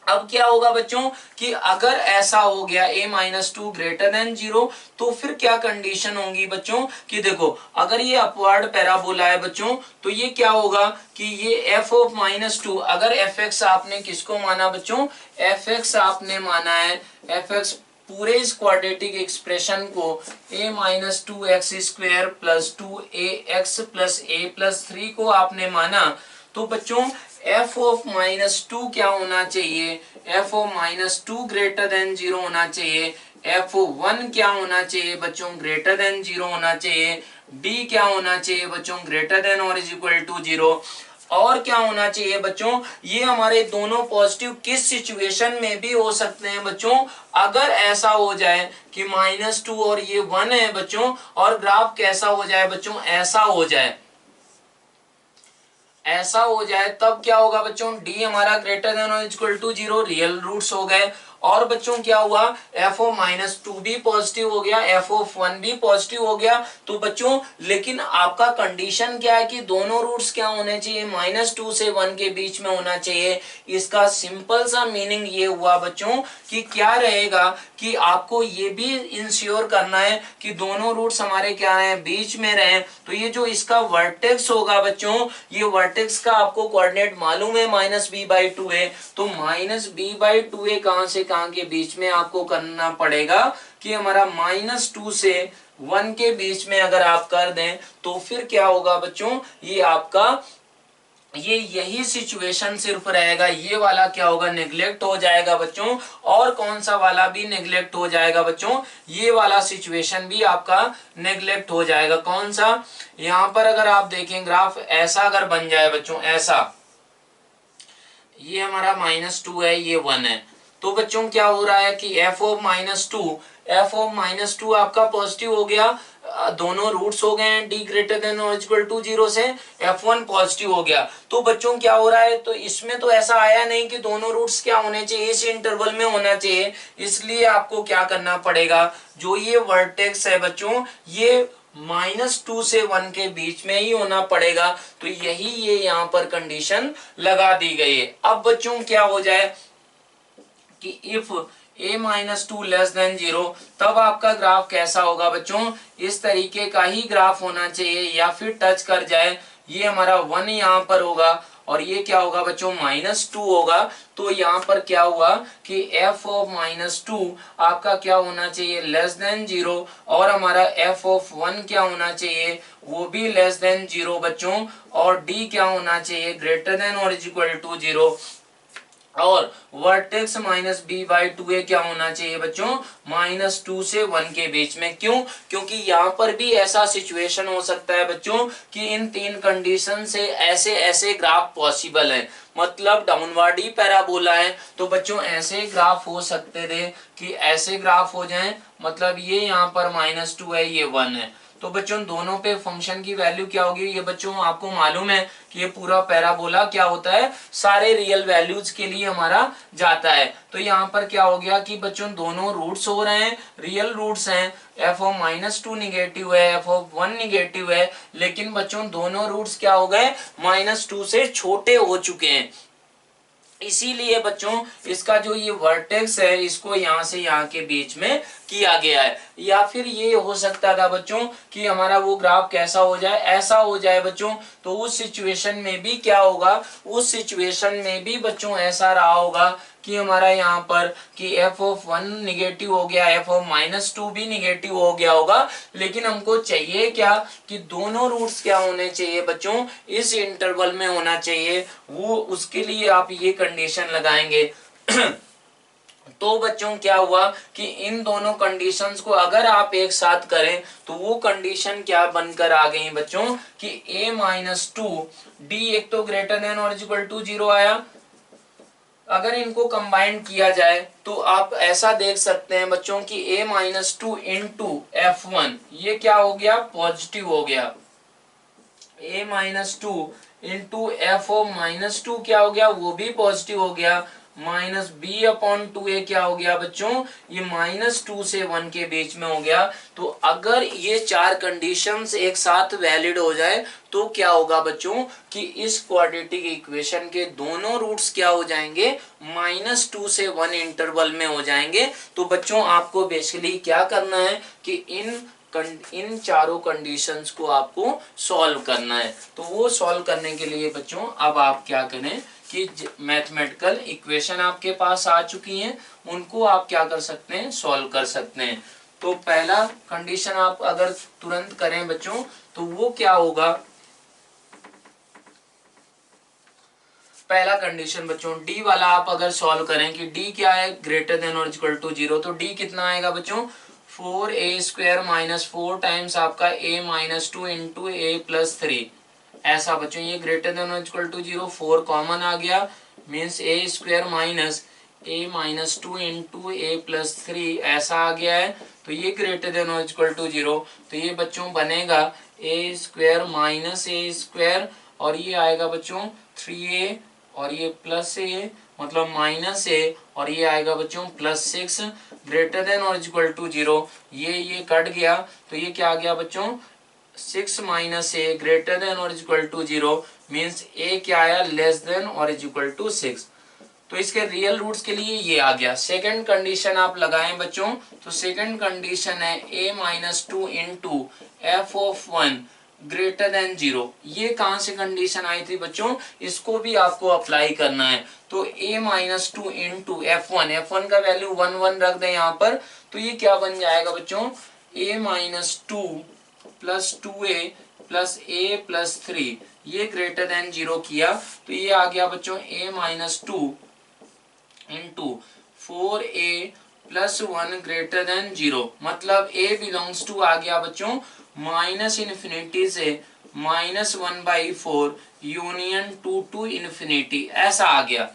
अब क्या होगा बच्चों कि अगर ऐसा हो गया a माइनस 2 ग्रेटर देन 0, तो फिर क्या कंडीशन होंगी बच्चों कि देखो, अगर ये अपवर्ड पैराबोला है बच्चों, तो ये क्या होगा कि ये f ऑफ -2, अगर fx आपने किसको माना बच्चों, fx आपने माना है, fx पूरे इस क्वाड्रेटिक एक्सप्रेशन को a माइनस 2 x square plus 2ax plus a plus 3 को आपने माना। तो बच्चों f ऑफ -2 क्या होना चाहिए, f ऑफ -2 ग्रेटर देन 0 होना चाहिए। f1 क्या होना चाहिए बच्चों, ग्रेटर देन 0 होना चाहिए। d क्या होना चाहिए बच्चों, ग्रेटर देन और इज इक्वल टू 0। और क्या होना चाहिए बच्चों, ये हमारे दोनों पॉजिटिव किस सिचुएशन में भी हो सकते हैं बच्चों, अगर ऐसा हो जाए कि -2 और ये 1 है बच्चों, और ग्राफ कैसा हो जाए बच्चों, ऐसा हो जाए, ऐसा हो जाए, तब क्या होगा बच्चों, d हमारा ग्रेटर देन और इक्वल टू 0, रियल रूट्स हो गए। और बच्चों क्या हुआ, f ऑफ -2 भी पॉजिटिव हो गया, f ऑफ 1 भी पॉजिटिव हो गया। तो बच्चों लेकिन आपका कंडीशन क्या है कि दोनों रूट्स क्या होने चाहिए, -2 से 1 के बीच में होना चाहिए। इसका सिंपल सा मीनिंग ये हुआ बच्चों कि क्या रहेगा कि आपको ये भी इंश्योर करना है कि दोनों रूट्स हमारे क्या हैं, बीच में रहें। तो ये जो इसका वर्टेक्स होगा बच्चों, ये वर्टेक्स का आपको कोऑर्डिनेट मालूम है -b/2 है। तो -b/2 है कहां से कहां के बीच में आपको करना पड़ेगा कि हमारा -2 से 1 के बीच में अगर आप कर दें, तो फिर क्या होगा बच्चों, ये आपका यही सिचुएशन सिर्फ रहेगा, ये वाला क्या होगा, नेग्लेक्ट हो जाएगा बच्चों। और कौन सा वाला भी नेग्लेक्ट हो जाएगा बच्चों, ये वाला सिचुएशन भी आपका नेग्लेक्ट हो जाएगा। कौन सा, यहां पर अगर आप देखें ग्राफ ऐसा अगर बन जाए बच्चों, ऐसा, ये हमारा -2 है, ये 1 है, तो बच्चों क्या हो रहा है कि f(-2) आपका पॉजिटिव हो गया, दोनों रूट्स हो गए हैं d ग्रेटर देन और इक्वल टू 0 से, f1 पॉजिटिव हो गया। तो बच्चों क्या हो रहा है, तो इसमें तो ऐसा आया नहीं कि दोनों रूट्स क्या होने चाहिए, इस इंटरवल में होना चाहिए, इसलिए आपको क्या करना पड़ेगा, जो ये वर्टेक्स है बच्चों, ये -2 से 1 के बीच में ही होना पड़ेगा। तो यही ये यहाँ पर कंडीशन लगा दी गई है। अब बच्चों क्या हो जाए कि इफ a-2 लेस देन 0, तब आपका ग्राफ कैसा होगा बच्चों, इस तरीके का ही ग्राफ होना चाहिए, या फिर टच कर जाए, ये हमारा 1 यहाँ पर होगा, और ये क्या होगा बच्चों, -2 होगा। तो यहाँ पर क्या हुआ कि f(-2) आपका क्या होना चाहिए, लेस देन 0, और हमारा f(1) क्या होना चाहिए, वो भी लेस देन 0 बच्चों, और d क्या होना चाहिए, ग्रेटर देन और इक्वल टू 0, और वर्टेक्स -b/2a क्या होना चाहिए बच्चों, -2 से 1 के बीच में। क्यों, क्योंकि यहाँ पर भी ऐसा सिचुएशन हो सकता है बच्चों कि इन तीन कंडीशन से ऐसे ऐसे ग्राफ पॉसिबल है, मतलब डाउनवर्ड ही पैराबोला है, तो बच्चों ऐसे ग्राफ हो सकते थे कि ऐसे ग्राफ हो जाएं, मतलब ये यहाँ पर -2 है, ये 1 है, तो बच्चों दोनों पे फंक्शन की वैल्यू क्या होगी, ये बच्चों आपको मालूम है कि ये पूरा पैराबोला क्या होता है, सारे रियल वैल्यूज के लिए हमारा जाता है। तो यहाँ पर क्या हो गया कि बच्चों दोनों रूट्स हो रहे हैं, रियल रूट्स हैं, f(-2) निगेटिव है, f(1) निगेटिव है, लेकिन बच्चों दोनों रूट्स क्या हो गए, -2 से छोटे हो चुके हैं, इसीलिए बच्चों इसका जो ये वर्टेक्स है, इसको यहाँ से यहाँ के बीच में किया गया है। या फिर ये हो सकता था बच्चों कि हमारा वो ग्राफ कैसा हो जाए, ऐसा हो जाए बच्चों, तो उस सिचुएशन में भी क्या होगा, उस सिचुएशन में भी बच्चों ऐसा रहा होगा कि हमारा यहाँ पर कि f(1) निगेटिव हो गया, f(-2) भी निगेटिव हो गया होगा, लेकिन हमको चाहिए क्या कि दोनों रूट्स क्या होने चाहिए बच्चों, इस इंटरवल में होना चाहिए, वो उसके लिए आप ये कंडीशन लगाएंगे। तो बच्चों क्या हुआ कि इन दोनों कंडीशंस को अगर आप एक साथ करें तो वो कंडीशन क्या बनकर आ गई बच्चों कि a-2 d एक तो ग्रेटर देन और इक्वल टू 0 आया, अगर इनको कंबाइन किया जाए तो आप ऐसा देख सकते हैं बच्चों कि a-2 इंटू f1 ये क्या हो गया, पॉजिटिव हो गया, a-2 इंटू f(-2) क्या हो गया, वो भी पॉजिटिव हो गया, -b/2a क्या हो गया बच्चों, ये -2 से 1 के बीच में हो गया। तो अगर ये चार कंडीशंस एक साथ वैलिड हो जाए तो क्या होगा बच्चों कि इस क्वाड्रेटिक इक्वेशन के दोनों रूट्स क्या हो जाएंगे, -2 से 1 इंटरवल में हो जाएंगे। तो बच्चों आपको बेसिकली क्या करना है कि इन चारों कंडीशंस को आपको सॉल्व करना है। तो वो सॉल्व करने के लिए बच्चों अब आप क्या करें कि मैथमेटिकल इक्वेशन आपके पास आ चुकी हैं, उनको आप क्या कर सकते हैं, सॉल्व कर सकते हैं। तो पहला कंडीशन आप अगर तुरंत करें बच्चों तो वो क्या होगा, पहला कंडीशन बच्चों डी वाला आप अगर सॉल्व करें कि डी क्या है, ग्रेटर देन और इक्वल टू 0, तो डी कितना आएगा बच्चों, 4a² - 4 टाइम्स आपका a-2 इंटू a+3, ऐसा बच्चों ये ग्रेटर देन और इक्वल टू 0, 4 कॉमन आ गया, means a² minus a-2 into a+3 ऐसा आ गया है, तो ये ग्रेटर देन और इक्वल टू 0, तो ये बच्चों बनेगा a² माइनस a², और ये आएगा बच्चों 3a, और ये प्लस a मतलब माइनस a, और ये आएगा बच्चों +6 ग्रेटर देन और इक्वल टू 0, ये कट गया, तो ये क्या आ गया बच्चों 6 माइनस a ग्रेटर देन और इक्वल टू 0, मीन्स a क्या आया, लेस देन और इक्वल टू 6। तो इसके रियल रूट्स के लिए ये आ गया। सेकंड कंडीशन आप लगाएं बच्चों, तो सेकंड कंडीशन है a-2 into f(1) greater than 0। ये कहां से कंडीशन आई थी बच्चों, इसको भी आपको अप्लाई करना है। तो a-2 इंटू f1 का वैल्यू 1 1 रख दें यहाँ पर, तो ये क्या बन जाएगा बच्चों, a-2 + 2a प्लस ए प्लस 3 ये ग्रेटर देन 0 किया तो ये आ गया बच्चों a माइनस 2 into 4a plus 1 greater than 0, मतलब a बिलोंग्स टू आ गया बच्चों माइनस इन्फिनिटी से -1/4 यूनियन 2 टू इन्फिनिटी, ऐसा आ गया।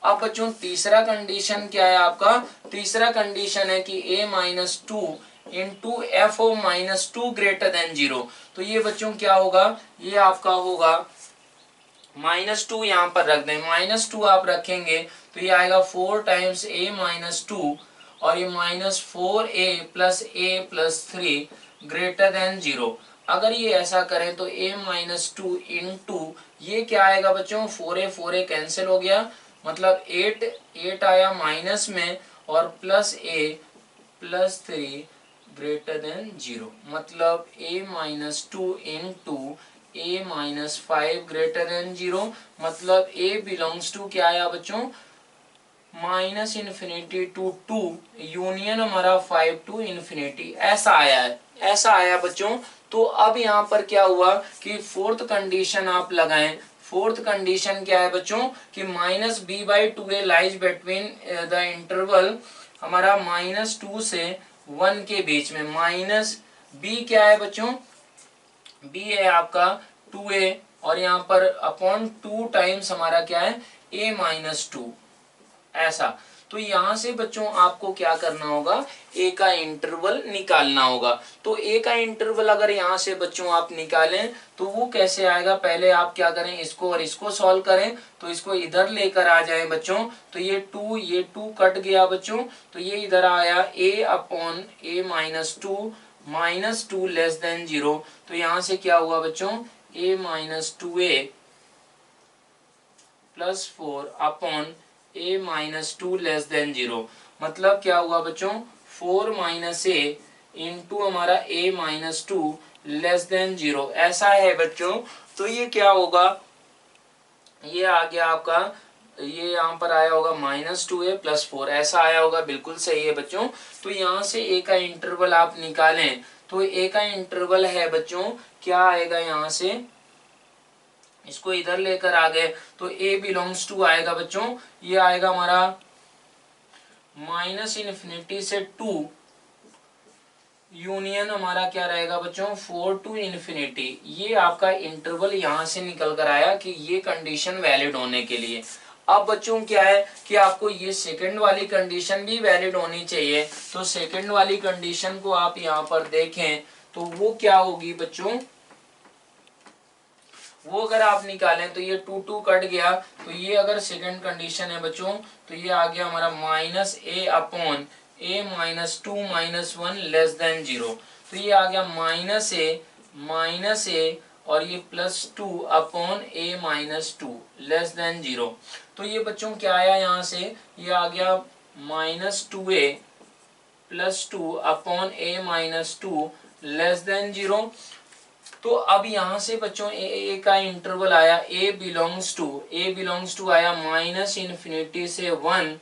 अब बच्चों तीसरा कंडीशन क्या है आपका, तीसरा कंडीशन है कि a माइनस 2 into F O minus 2 greater than 0, तो ये बच्चों क्या होगा, ये आपका होगा -2 यहाँ पर रख दें, -2 आप रखेंगे तो ये आएगा 4 टाइम्स a माइनस 2 और ये -4a plus a plus 3 greater than 0। अगर ये ऐसा करें तो a माइनस 2 इंटू ये क्या आएगा बच्चों, 4a कैंसिल हो गया, मतलब 8 आया माइनस में और plus a plus 3 greater than 0, मतलब a माइनस 2 into a minus 5 greater than 0, मतलब a बिलोंग्स टू क्या आया बच्चों, माइनस इन्फिनिटी टू 2 यूनियन हमारा 5 टू इन्फिनिटी, ऐसा आया है, ऐसा आया बच्चों। तो अब यहाँ पर क्या हुआ कि फोर्थ कंडीशन आप लगाएं, फोर्थ कंडीशन क्या है बच्चों कि minus b/2a lies between the interval हमारा -2 से 1 के बीच में, माइनस b क्या है बच्चों, b है आपका 2a और यहाँ पर अपॉन 2 टाइम्स हमारा क्या है a माइनस 2, ऐसा। तो यहाँ से बच्चों आपको क्या करना होगा, a का इंटरवल निकालना होगा। तो a का इंटरवल अगर यहाँ से बच्चों आप निकालें तो वो कैसे आएगा, पहले आप क्या करें, इसको और इसको सॉल्व करें, तो इसको इधर लेकर आ जाए बच्चों, तो ये 2 कट गया बच्चों, तो ये इधर आया a अपॉन a माइनस 2 -2 लेस देन 0, तो यहाँ से क्या हुआ बच्चों, a minus 2a plus 4 upon a माइनस 2 लेस देन 0, मतलब क्या हुआ बच्चों 4 माइनस a इंटू हमारा a माइनस 2 लेस देन 0, ऐसा है बच्चों। तो ये क्या होगा, ये आ गया आपका, ये यहाँ पर आया होगा -2a प्लस 4, ऐसा आया होगा, बिल्कुल सही है बच्चों। तो यहाँ से a का इंटरवल आप निकालें तो a का इंटरवल है बच्चों, क्या आएगा, यहाँ से इसको इधर लेकर आ गए तो a बिलोंग्स टू आएगा बच्चों, ये आएगा हमारा माइनस इन्फिनिटी से 2 यूनियन हमारा क्या रहेगा बच्चों 4 टू इन्फिनिटी, ये आपका इंटरवल यहाँ से निकल कर आया कि ये कंडीशन वैलिड होने के लिए। अब बच्चों क्या है कि आपको ये सेकंड वाली कंडीशन भी वैलिड होनी चाहिए, तो सेकंड वाली कंडीशन को आप यहाँ पर देखें तो वो क्या होगी बच्चों, वो अगर आप निकालें तो ये 2 कट गया, तो ये अगर सेकंड कंडीशन है बच्चों तो ये आ गया हमारा -a अपॉन a माइनस 2 माइनस 1 लेस देन 0, तो ये आ गया -a और ये +2 अपॉन a माइनस 2 लेस देन 0, तो ये बच्चों क्या आया, यहाँ से ये आ गया -2a प्लस 2 अपॉन a माइनस 2 लेस देन 0। तो अब यहाँ से बच्चों a का इंटरवल आया, a बिलोंग्स टू आया माइनस इन्फिनिटी से 1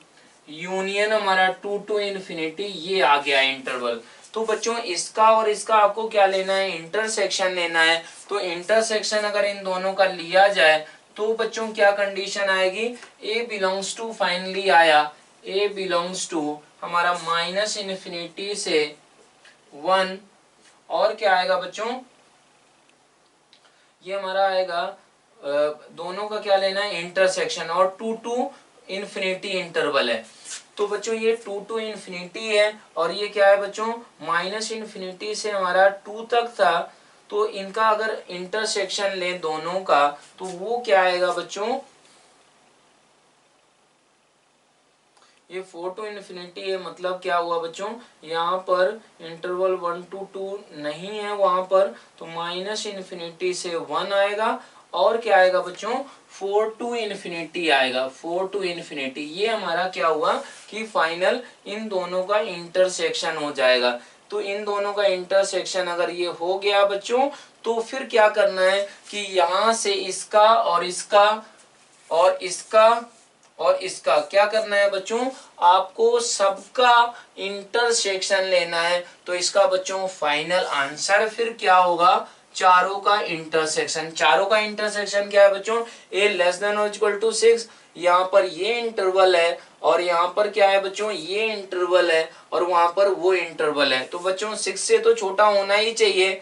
यूनियन हमारा 2 टू इन्फिनिटी, ये आ गया इंटरवल। तो बच्चों इसका और इसका आपको क्या लेना है, इंटरसेक्शन लेना है। तो इंटरसेक्शन अगर इन दोनों का लिया जाए तो बच्चों क्या कंडीशन आएगी, a बिलोंग्स टू फाइनली आया, a बिलोंग्स टू हमारा माइनस इन्फिनिटी से 1 और क्या आएगा बच्चों, ये हमारा आएगा दोनों का क्या लेना है इंटरसेक्शन, और 2 टू इन्फिनिटी इंटरवल है। तो बच्चों ये 2 टू इन्फिनिटी है और ये क्या है बच्चों माइनस इन्फिनिटी से हमारा 2 तक था, तो इनका अगर इंटरसेक्शन ले दोनों का तो वो क्या आएगा बच्चों, ये 4 टू इन्फिनिटी है, मतलब क्या हुआ बच्चों यहाँ पर इंटरवल 1 टू 2 नहीं है वहां पर, तो माइनस इन्फिनिटी से 1 आएगा और क्या आएगा बच्चों 4 टू इन्फिनिटी आएगा, 4 टू इन्फिनिटी, ये हमारा क्या हुआ कि फाइनल इन दोनों का इंटरसेक्शन हो जाएगा। तो इन दोनों का इंटरसेक्शन अगर ये हो गया बच्चों तो फिर क्या करना है कि यहाँ से इसका और इसका और इसका और इसका क्या करना है बच्चों, आपको सबका इंटरसेक्शन लेना है। तो इसका बच्चों फाइनल आंसर फिर क्या होगा चारों का इंटरसेक्शन। चारों का इंटरसेक्शन क्या है बच्चों, ए लेस देन और इक्वल टू 6, यहाँ पर ये इंटरवल है और यहाँ पर क्या है बच्चों, ये इंटरवल है और वहां पर वो इंटरवल है। तो बच्चों 6 से तो छोटा होना ही चाहिए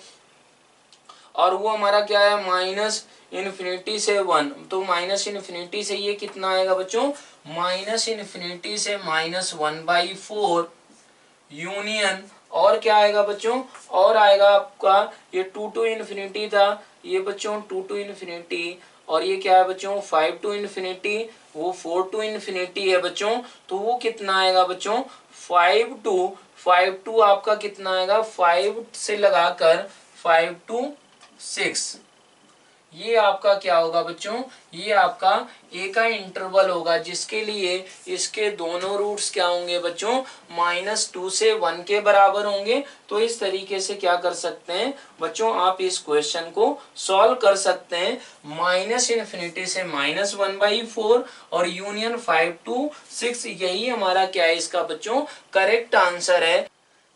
और वो हमारा क्या है माइनस इन्फिनिटी से 1। तो माइनस इन्फिनिटी से ये कितना आएगा बच्चों, माइनस इन्फिनिटी से -1/4 यूनियन, और क्या आएगा बच्चों, और आएगा आपका ये 2 टू इन्फिनिटी था, ये बच्चों 2 टू इन्फिनिटी, और ये क्या है बच्चों 5 टू इन्फिनिटी, वो 4 टू इन्फिनिटी है बच्चों। तो वो कितना आएगा बच्चों 5 टू आपका कितना आएगा, 5 से लगाकर 5 टू 6, ये आपका क्या होगा बच्चों, ये आपका ए का इंटरवल होगा जिसके लिए इसके दोनों रूट्स क्या होंगे बच्चों, -2 से 1 के बराबर होंगे। तो इस तरीके से क्या कर सकते हैं बच्चों, आप इस क्वेश्चन को सॉल्व कर सकते हैं। माइनस इन्फिनिटी से -1/4 और यूनियन 5 टू 6, यही हमारा क्या है इसका बच्चों करेक्ट आंसर है।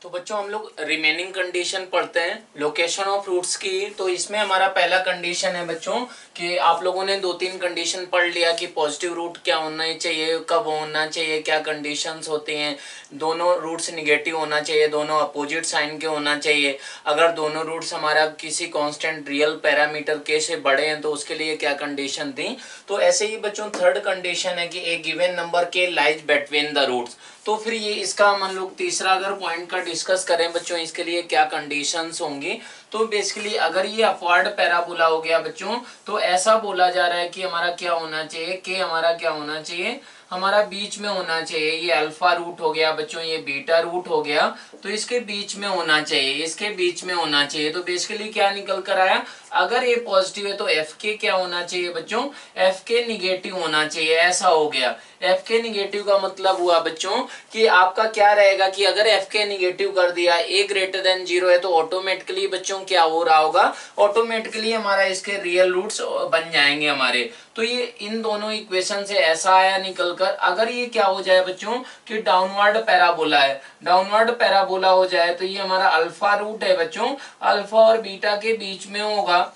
तो बच्चों हम लोग रिमेनिंग कंडीशन पढ़ते हैं लोकेशन ऑफ रूट्स की। तो इसमें हमारा पहला कंडीशन है बच्चों कि आप लोगों ने 2-3 कंडीशन पढ़ लिया कि पॉजिटिव रूट क्या होना चाहिए, कब होना चाहिए, क्या कंडीशंस होती हैं, दोनों रूट्स निगेटिव होना चाहिए, दोनों अपोजिट साइन के होना चाहिए, अगर दोनों रूट्स हमारा किसी कांस्टेंट रियल पैरामीटर के से बड़े हैं तो उसके लिए क्या कंडीशन थी। तो ऐसे ही बच्चों थर्ड कंडीशन है कि ए गिवन नंबर के लाइज बिटवीन द रूट्स। तो फिर ये इसका हम लोग तीसरा अगर पॉइंट का डिस्कस करें बच्चों, इसके लिए क्या कंडीशंस होंगी। तो बेसिकली अगर ये अपवर्ड पैराबोला हो गया बच्चों, तो ऐसा बोला जा रहा है कि हमारा क्या होना चाहिए, कि हमारा क्या होना चाहिए, हमारा बीच में होना चाहिए। ये अल्फा रूट हो गया बच्चों, ये बीटा रूट हो गया, तो इसके बीच में होना चाहिए, इसके बीच में होना चाहिए। तो बेसिकली क्या निकल कर आया, अगर ये पॉजिटिव है तो एफ के क्या होना चाहिए बच्चों, एफ के निगेटिव होना चाहिए, ऐसा हो गया। एफ के निगेटिव का मतलब हुआ बच्चों कि आपका क्या रहेगा कि अगर एफ के निगेटिव कर दिया, ए ग्रेटर देन 0 है, तो ऑटोमेटिकली बच्चों क्या हो रहा होगा, ऑटोमेटिकली हमारा इसके रियल रूट्स बन जाएंगे हमारे। तो ये इन दोनों इक्वेशन से ऐसा आया निकलकर। अगर ये क्या हो जाए बच्चों कि डाउनवर्ड पैराबोला है, डाउनवर्ड पैराबोला हो जाए, तो ये हमारा अल्फा रूट है बच्चों, अल्फा और बीटा के बीच में होगा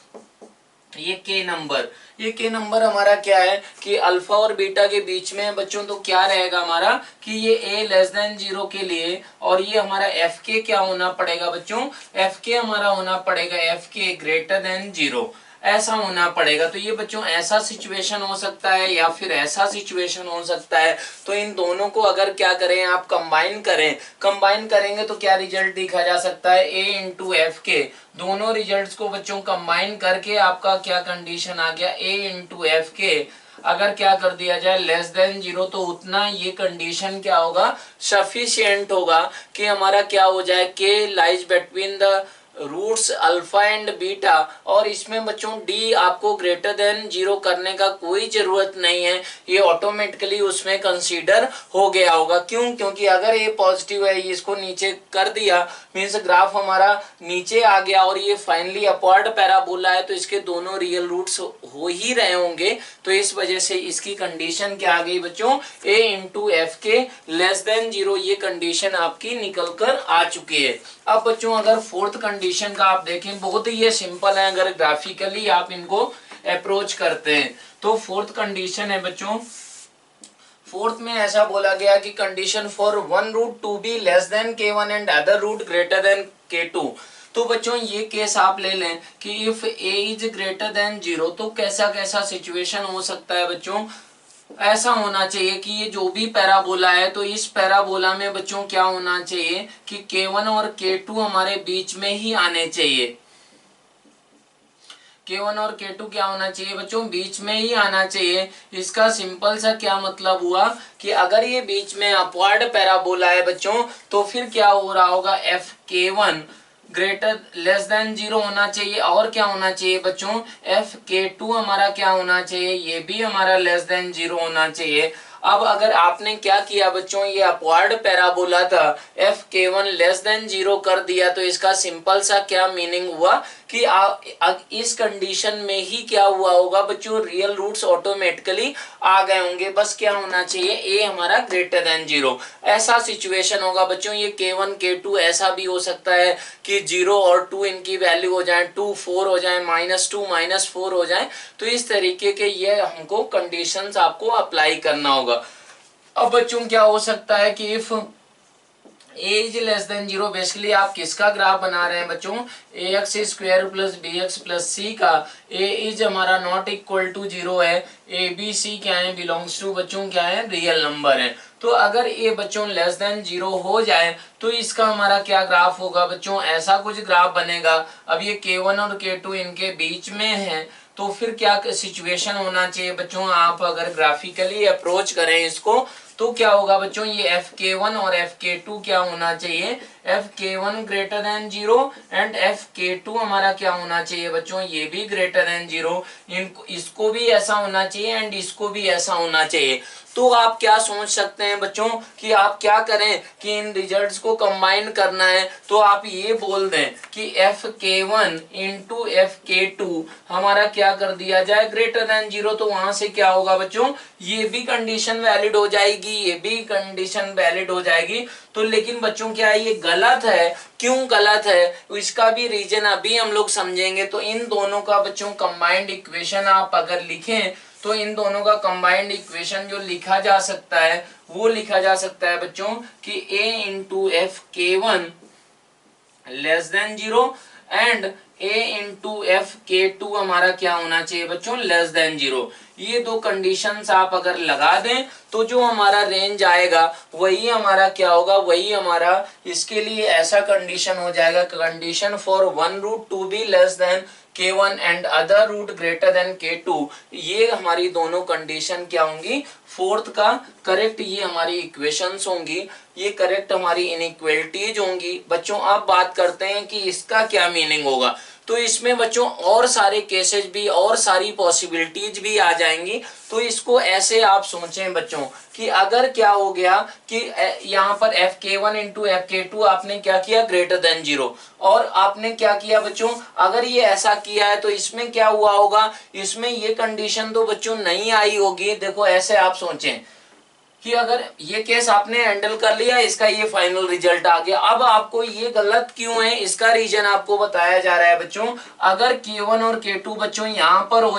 ये के नंबर। ये के नंबर हमारा क्या है कि अल्फा और बीटा के बीच में है बच्चों। तो क्या रहेगा हमारा कि ये ए लेस देन 0 के लिए, और ये हमारा एफ के क्या होना पड़ेगा बच्चों, एफ के हमारा होना पड़ेगा एफ के ग्रेटर देन 0, ऐसा होना पड़ेगा। तो ये बच्चों ऐसा सिचुएशन हो सकता है या फिर ऐसा सिचुएशन हो सकता है। तो इन दोनों को अगर क्या करें आप कंबाइन करें, कंबाइन करेंगे तो क्या रिजल्ट दिखा जा सकता है, ए इंटू एफ के। दोनों रिजल्ट्स को बच्चों कंबाइन करके आपका क्या कंडीशन आ गया, ए इंटू एफ के अगर क्या कर दिया जाए लेस देन 0, तो उतना ये कंडीशन क्या होगा, सफिशिएंट होगा कि हमारा क्या हो जाए, K lies between the roots alpha and beta. और इसमें बच्चों डी आपको ग्रेटर देन 0 करने का कोई जरूरत नहीं है, ये ऑटोमेटिकली उसमें कंसीडर हो गया होगा। क्यों, क्योंकि अगर ये पॉजिटिव है, इसको नीचे कर दिया मीन्स ग्राफ हमारा नीचे आ गया और ये फाइनली अपवर्ड पैराबोला है, तो इसके दोनों रियल रूट्स हो ही रहे होंगे। तो इस वजह से इसकी कंडीशन क्या आ गई बच्चों, ए इंटू एफ के लेस देन 0, ये कंडीशन आपकी निकल कर आ चुकी है। अब बच्चों अगर फोर्थ कंडीशन का आप देखें, बहुत ही ये सिंपल है, अगर ग्राफिकली आप इनको अप्रोच करते हैं। तो फोर्थ कंडीशन है बच्चों, फोर्थ में ऐसा बोला गया कि condition for one root to be less than k1 and other root greater than k2। तो बच्चों ये केस आप ले लें कि if a is greater than 0, तो कैसा कैसा सिचुएशन हो सकता है बच्चों, ऐसा होना चाहिए कि ये जो भी पैराबोला है, तो इस पैराबोला में बच्चों क्या होना चाहिए कि k1 और k2 हमारे बीच में ही आने चाहिए। K1 और K2 क्या होना चाहिए बच्चों, बीच में ही आना चाहिए। इसका सिंपल सा क्या मतलब हुआ कि अगर ये बीच में अपवर्ड पैराबोला है बच्चों, तो फिर क्या हो रहा होगा, F K1 greater less than 0 होना चाहिए, और क्या होना चाहिए बच्चों, एफ K2 हमारा क्या होना चाहिए, ये भी हमारा लेस देन 0 होना चाहिए। अब अगर आपने क्या किया बच्चों, ये अपवर्ड पैराबोला था, एफ K1 लेस देन 0 कर दिया, तो इसका सिंपल सा क्या मीनिंग हुआ कि इस कंडीशन में ही क्या हुआ होगा बच्चों, रियल रूट्स ऑटोमेटिकली आ गए होंगे। बस क्या होना चाहिए, ए हमारा ग्रेटर देन 0, ऐसा सिचुएशन होगा बच्चों। ये K1 K2 ऐसा भी हो सकता है कि 0 और 2 इनकी वैल्यू हो जाए, 2 4 हो जाए, -2 -4 हो जाए। तो इस तरीके के ये हमको कंडीशंस आपको अप्लाई करना होगा। अब बच्चों क्या हो सकता है कि if A is less than 0, basically आप किसका ग्राफ बना रहे हैं बच्चों, A x square plus B x plus C का। ए इज हमारा नॉट इक्वल टू 0 है, ए बी सी क्या है, बिलोंग्स टू बच्चों क्या है, रियल नंबर है। तो अगर ए बच्चों लेस देन 0 हो जाए तो इसका हमारा क्या ग्राफ होगा बच्चों, ऐसा कुछ ग्राफ बनेगा। अब ये K1 और K2 इनके बीच में है, तो फिर क्या सिचुएशन होना चाहिए बच्चों, आप अगर ग्राफिकली अप्रोच करें इसको तो क्या होगा बच्चों, ये Fk1 और Fk2 क्या होना चाहिए, Fk1 greater than 0 and Fk2 हमारा क्या होना चाहिए बच्चों, ये भी ग्रेटर देन 0। इनको इसको भी ऐसा होना चाहिए एंड इसको भी ऐसा होना चाहिए। तो आप क्या सोच सकते हैं बच्चों कि आप क्या करें कि इन रिजल्ट्स को कंबाइन करना है, तो आप ये बोल दें कि Fk1 इंटू Fk2 हमारा क्या कर दिया जाए, ग्रेटर देन 0। तो वहां से क्या होगा बच्चों, ये भी कंडीशन वैलिड हो जाएगी, ये भी कंडीशन वैलिड हो जाएगी। तो लेकिन बच्चों क्या है, ये गलत है। क्यों गलत है, इसका भी रीजन अभी हम लोग समझेंगे। तो इन दोनों का बच्चों कंबाइंड इक्वेशन आप अगर लिखें तो इन दोनों का कंबाइंड इक्वेशन जो लिखा जा सकता है वो लिखा जा सकता है बच्चों कि a into F K one less than 0 and a into F K to हमारा क्या होना चाहिए बच्चों, लेस देन 0। ये दो कंडीशंस आप अगर लगा दें तो जो हमारा रेंज आएगा वही हमारा क्या होगा, वही हमारा इसके लिए ऐसा कंडीशन हो जाएगा, condition for one root to be less than K1 and other root greater than K2। ये हमारी दोनों कंडीशन क्या होंगी, फोर्थ का करेक्ट ये हमारी इक्वेशंस होंगी, ये करेक्ट हमारी इनइक्वालिटीज होंगी। बच्चों आप बात करते हैं कि इसका क्या मीनिंग होगा, तो इसमें बच्चों और सारे केसेस भी और सारी पॉसिबिलिटीज भी आ जाएंगी। तो इसको ऐसे आप सोचें बच्चों कि अगर क्या हो गया कि यहाँ पर Fk1 इंटू Fk2 आपने क्या किया, ग्रेटर देन 0, और आपने क्या किया बच्चों, अगर ये ऐसा किया है तो इसमें क्या हुआ होगा, इसमें ये कंडीशन तो बच्चों नहीं आई होगी। देखो ऐसे आप सोचें कि अगर ये केस आपने हैंडल कर लिया, इसका ये फाइनल रिजल्ट आ गया। अब आपको ये गलत क्यों है, इसका रीजन आपको बताया जा रहा है बच्चों। अगर K1 और K2 बच्चों यहाँ पर हो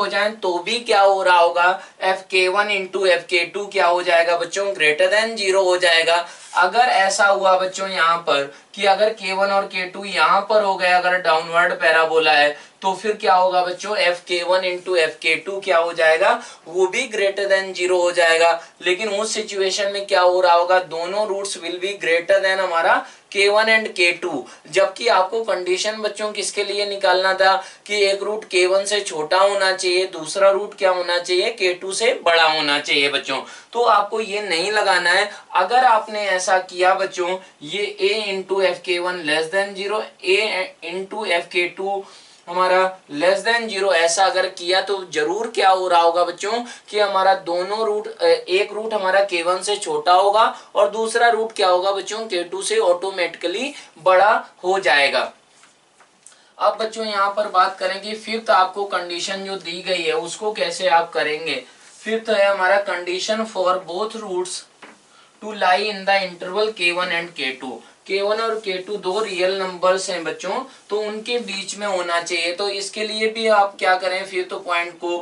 जाएं तो भी क्या हो रहा होगा, Fk1 इंटू Fk2 क्या हो जाएगा बच्चों, ग्रेटर देन 0 हो जाएगा। अगर ऐसा हुआ बच्चों यहाँ पर कि अगर K1 और K2 यहाँ पर हो गया, अगर डाउनवर्ड पैराबोला है, तो फिर क्या होगा बच्चों, Fk1 इंटू Fk2 क्या हो जाएगा, वो भी ग्रेटर देन 0 हो जाएगा। लेकिन उस सिचुएशन में क्या हो रहा होगा, दोनों roots will be greater than हमारा K1 एंड K2। जबकि आपको कंडीशन बच्चों किसके लिए निकालना था कि एक रूट K1 से छोटा होना चाहिए, दूसरा रूट क्या होना चाहिए, K2 से बड़ा होना चाहिए बच्चों। तो आपको ये नहीं लगाना है। अगर आपने ऐसा किया बच्चों, ये a into Fk1 less than 0, a into Fk2 हमारा लेस देन 0 ऐसा अगर किया तो जरूर क्या हो रहा होगा बच्चों कि हमारा दोनों रूट, एक रूट हमारा K1 से छोटा होगा और दूसरा रूट क्या होगा बच्चों, K2 से ऑटोमेटिकली बड़ा हो जाएगा। अब बच्चों यहाँ पर बात करेंगे फिफ्थ, आपको कंडीशन जो दी गई है उसको कैसे आप करेंगे। फिफ्थ है हमारा condition for both roots to lie in the interval K1 and K2। K1 और K2 दो रियल नंबर्स हैं बच्चों, तो उनके बीच में होना चाहिए। तो इसके लिए भी आप क्या करें, फिफ्थ पॉइंट को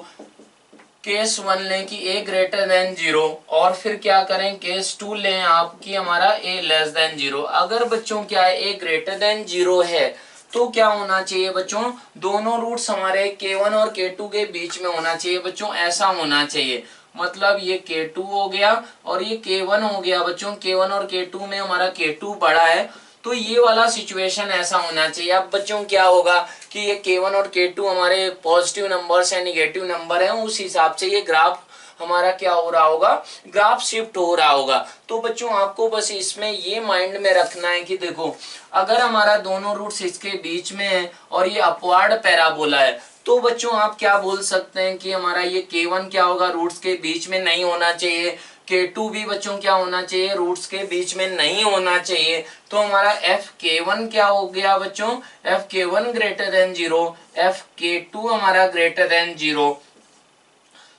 केस 1 लें कि a ग्रेटर देन 0, और फिर क्या करें केस 2 लें आप कि हमारा a लेस देन 0। अगर बच्चों क्या है a ग्रेटर देन 0 है तो क्या होना चाहिए बच्चों, दोनों रूट्स हमारे K1 और K2 के बीच में होना चाहिए बच्चों, ऐसा होना चाहिए। मतलब ये K2 हो गया और ये K1 हो गया बच्चों, K1 और K2 में हमारा K2 बड़ा है, तो ये वाला सिचुएशन ऐसा होना चाहिए। अब बच्चों क्या होगा कि ये K1 और K2 हमारे पॉजिटिव नंबर्स है, निगेटिव नंबर है, उस हिसाब से ये ग्राफ हमारा क्या हो रहा होगा, ग्राफ शिफ्ट हो रहा होगा। तो बच्चों आपको बस इसमें ये माइंड में रखना है कि देखो अगर हमारा दोनों रूट्स इसके बीच में है और ये अपवार्ड पैराबोला है, तो बच्चों आप क्या बोल सकते हैं कि हमारा ये K1 क्या होगा, रूट्स के बीच में नहीं होना चाहिए, K2 भी बच्चों क्या होना चाहिए, रूट्स के बीच में नहीं होना चाहिए। तो हमारा FK1 क्या हो गया बच्चों, FK1 ग्रेटर देन 0, FK2 हमारा ग्रेटर देन 0।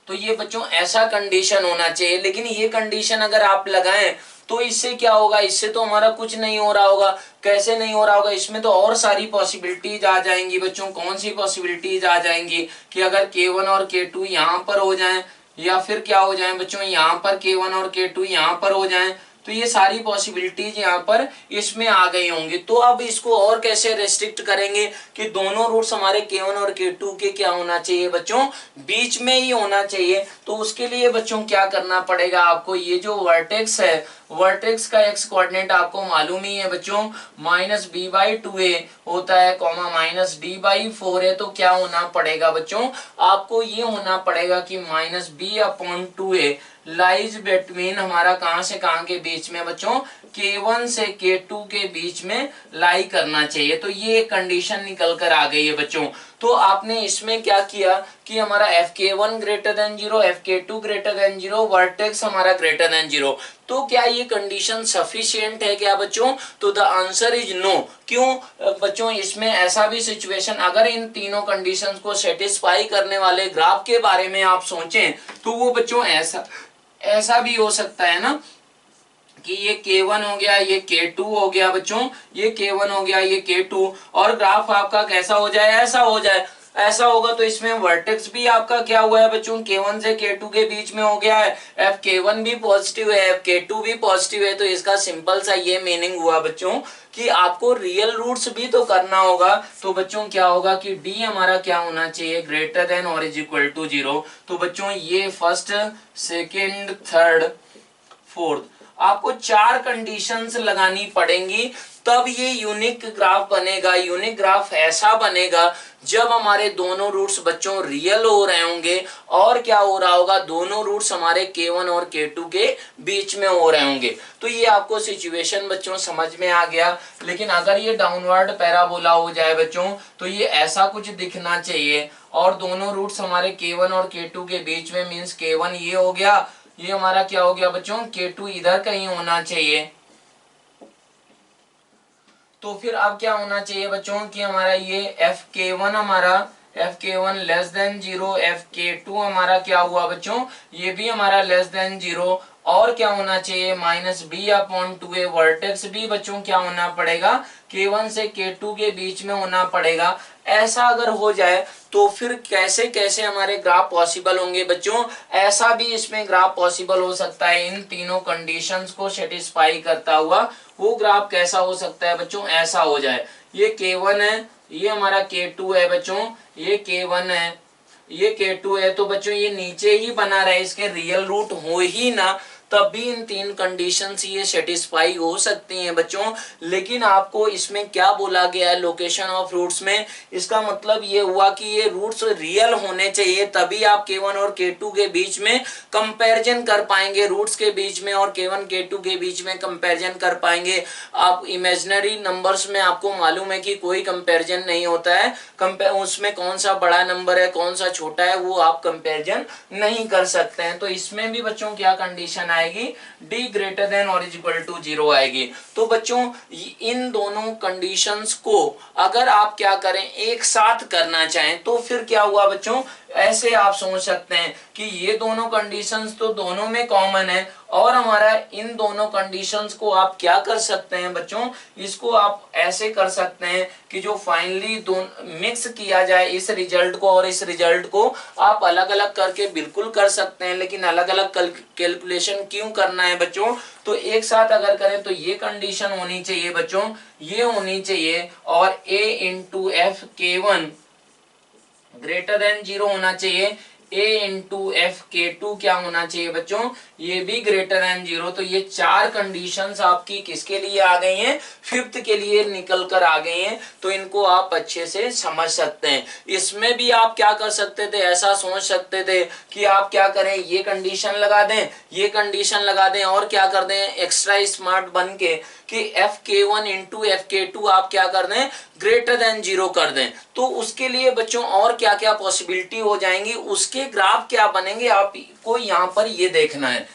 तो ये बच्चों ऐसा कंडीशन होना चाहिए। लेकिन ये कंडीशन अगर आप लगाएं तो इससे क्या होगा, इससे तो हमारा कुछ नहीं हो रहा होगा। कैसे नहीं हो रहा होगा, इसमें तो और सारी पॉसिबिलिटीज आ जाएंगी बच्चों। कौन सी पॉसिबिलिटीज आ जाएंगी कि अगर K1 और K2 यहाँ पर हो जाएं, या फिर क्या हो जाए बच्चों, यहाँ पर K1 और K2 यहाँ पर हो जाएं, तो ये सारी पॉसिबिलिटीज यहाँ पर इसमें आ गई होंगी। तो अब इसको और कैसे रेस्ट्रिक्ट करेंगे कि दोनों रूट्स हमारे K1 और K2 के क्या होना चाहिए बच्चों, बीच में ही होना चाहिए। तो उसके लिए बच्चों क्या करना पड़ेगा आपको, ये जो वर्टेक्स है, वर्टेक्स का एक्स कोऑर्डिनेट आपको मालूम ही है बच्चों, -b/2a होता है, -d/4 है। तो क्या होना पड़ेगा बच्चों, आपको ये होना पड़ेगा कि -b/2a लाइज बिटवीन हमारा कहां से कहां के बीच में बच्चों, K1 से K2 के बीच में लाई करना चाहिए। तो ये एक कंडीशन निकल कर आ गई है बच्चों। तो आपने इसमें क्या किया कि हमारा FK1 greater than 0, FK2 greater than 0, vertex हमारा ग्रेटर देन 0। तो क्या ये कंडीशन सफिशिएंट है क्या बच्चों, तो द आंसर इज नो। क्यों बच्चों, इसमें ऐसा भी सिचुएशन, अगर इन तीनों कंडीशंस को सेटिस्फाई करने वाले ग्राफ के बारे में आप सोचें तो वो बच्चों ऐसा भी हो सकता है ना कि ये K1 हो गया, ये K2 हो गया बच्चों, ये K1 हो गया, ये K2, और ग्राफ आपका कैसा हो जाए, ऐसा हो जाए। ऐसा होगा तो इसमें वर्टेक्स भी आपका क्या हुआ है बच्चों, K1 से K2 के बीच में हो गया है, FK1 भी पॉजिटिव है, FK2 भी पॉजिटिव है। तो इसका सिंपल सा ये मीनिंग हुआ बच्चों कि आपको रियल रूट्स भी तो करना होगा। तो बच्चों क्या होगा कि D हमारा क्या होना चाहिए, ग्रेटर देन और इज इक्वल टू 0। तो बच्चों ये फर्स्ट, सेकेंड, थर्ड, फोर्थ, आपको 4 कंडीशंस लगानी पड़ेंगी, तब ये यूनिक ग्राफ बनेगा। यूनिक ग्राफ ऐसा बनेगा जब हमारे दोनों रूट्स बच्चों रियल हो रहे होंगे, और क्या हो रहा होगा, दोनों रूट्स हमारे K1 और K2 के बीच में हो रहे होंगे। तो ये आपको सिचुएशन बच्चों समझ में आ गया। लेकिन अगर ये डाउनवर्ड पैराबोला हो जाए बच्चों, तो ये ऐसा कुछ दिखना चाहिए, और दोनों रूट्स हमारे K1 और K2 के बीच में, मीन्स K1 ये हो गया, ये हमारा क्या हो गया बच्चों, K2 इधर कहीं होना चाहिए। तो फिर अब क्या होना चाहिए बच्चों कि हमारा ये FK1 हमारा, FK1 लेस देन 0, FK2 हमारा क्या हुआ बच्चों, ये भी हमारा लेस देन 0, और क्या होना चाहिए -b/2a, वर्टेक्स भी बच्चों क्या होना पड़ेगा, K1 से K2 के बीच में होना पड़ेगा। ऐसा अगर हो जाए तो फिर कैसे कैसे हमारे ग्राफ पॉसिबल होंगे बच्चों, ऐसा भी इसमें ग्राफ पॉसिबल हो सकता है, इन तीनों कंडीशंस को सेटिस्फाई करता हुआ वो ग्राफ कैसा हो सकता है बच्चों, ऐसा हो जाए, ये K1 है, ये हमारा K2 है बच्चों, ये K1 है, ये K2 है। तो बच्चों ये नीचे ही बना रहे, इसके रियल रूट हो ही ना, तब भी इन 3 कंडीशंस ये सेटिस्फाई हो सकती हैं बच्चों। लेकिन आपको इसमें क्या बोला गया है लोकेशन ऑफ रूट्स में, इसका मतलब ये हुआ कि ये रूट्स रियल होने चाहिए, तभी आप K1 और K2 के बीच में कंपैरिजन कर पाएंगे, रूट्स के बीच में और K1 K2 के बीच में कंपैरिजन कर पाएंगे। आप इमेजिनरी नंबर्स में आपको मालूम है कि कोई कंपैरिजन नहीं होता है, उसमें कौन सा बड़ा नंबर है कौन सा छोटा है वो आप कंपैरिजन नहीं कर सकते हैं। तो इसमें भी बच्चों क्या कंडीशन आएगी, D ग्रेटर देन और इज इक्वल टू 0 आएगी। तो बच्चों इन दोनों कंडीशंस को अगर आप क्या करें, एक साथ करना चाहें, तो फिर क्या हुआ बच्चों, ऐसे आप सोच सकते हैं कि ये दोनों कंडीशंस तो दोनों में कॉमन है, और हमारा इन दोनों कंडीशंस को आप क्या कर सकते हैं बच्चों, इसको आप ऐसे कर सकते हैं कि जो फाइनली दोनों मिक्स किया जाए, इस रिजल्ट को और इस रिजल्ट को आप अलग अलग करके बिल्कुल कर सकते हैं। लेकिन अलग अलग कैलकुलेशन क्यों करना है बच्चों, तो एक साथ अगर करें तो ये कंडीशन होनी चाहिए बच्चों, ये होनी चाहिए, और A into FK1 greater than 0 होना चाहिए, A इंटू FK2 क्या होना चाहिए बच्चों, ये भी ग्रेटर देन 0। तो ये 4 कंडीशंस आपकी किसके लिए आ गई हैं, 5th के लिए निकल कर आ गई हैं। तो इनको आप अच्छे से समझ सकते हैं। इसमें भी आप क्या कर सकते थे, ऐसा सोच सकते थे कि आप क्या करें, ये कंडीशन लगा दें, ये कंडीशन लगा दें, और क्या कर दें एक्स्ट्रा स्मार्ट बन के कि FK1 इंटू FK2 आप क्या कर दें, ग्रेटर देन 0 कर दें। तो उसके लिए बच्चों और क्या क्या पॉसिबिलिटी हो जाएंगी, उसके ग्राफ क्या बनेंगे आपको यहाँ पर ये देखना है।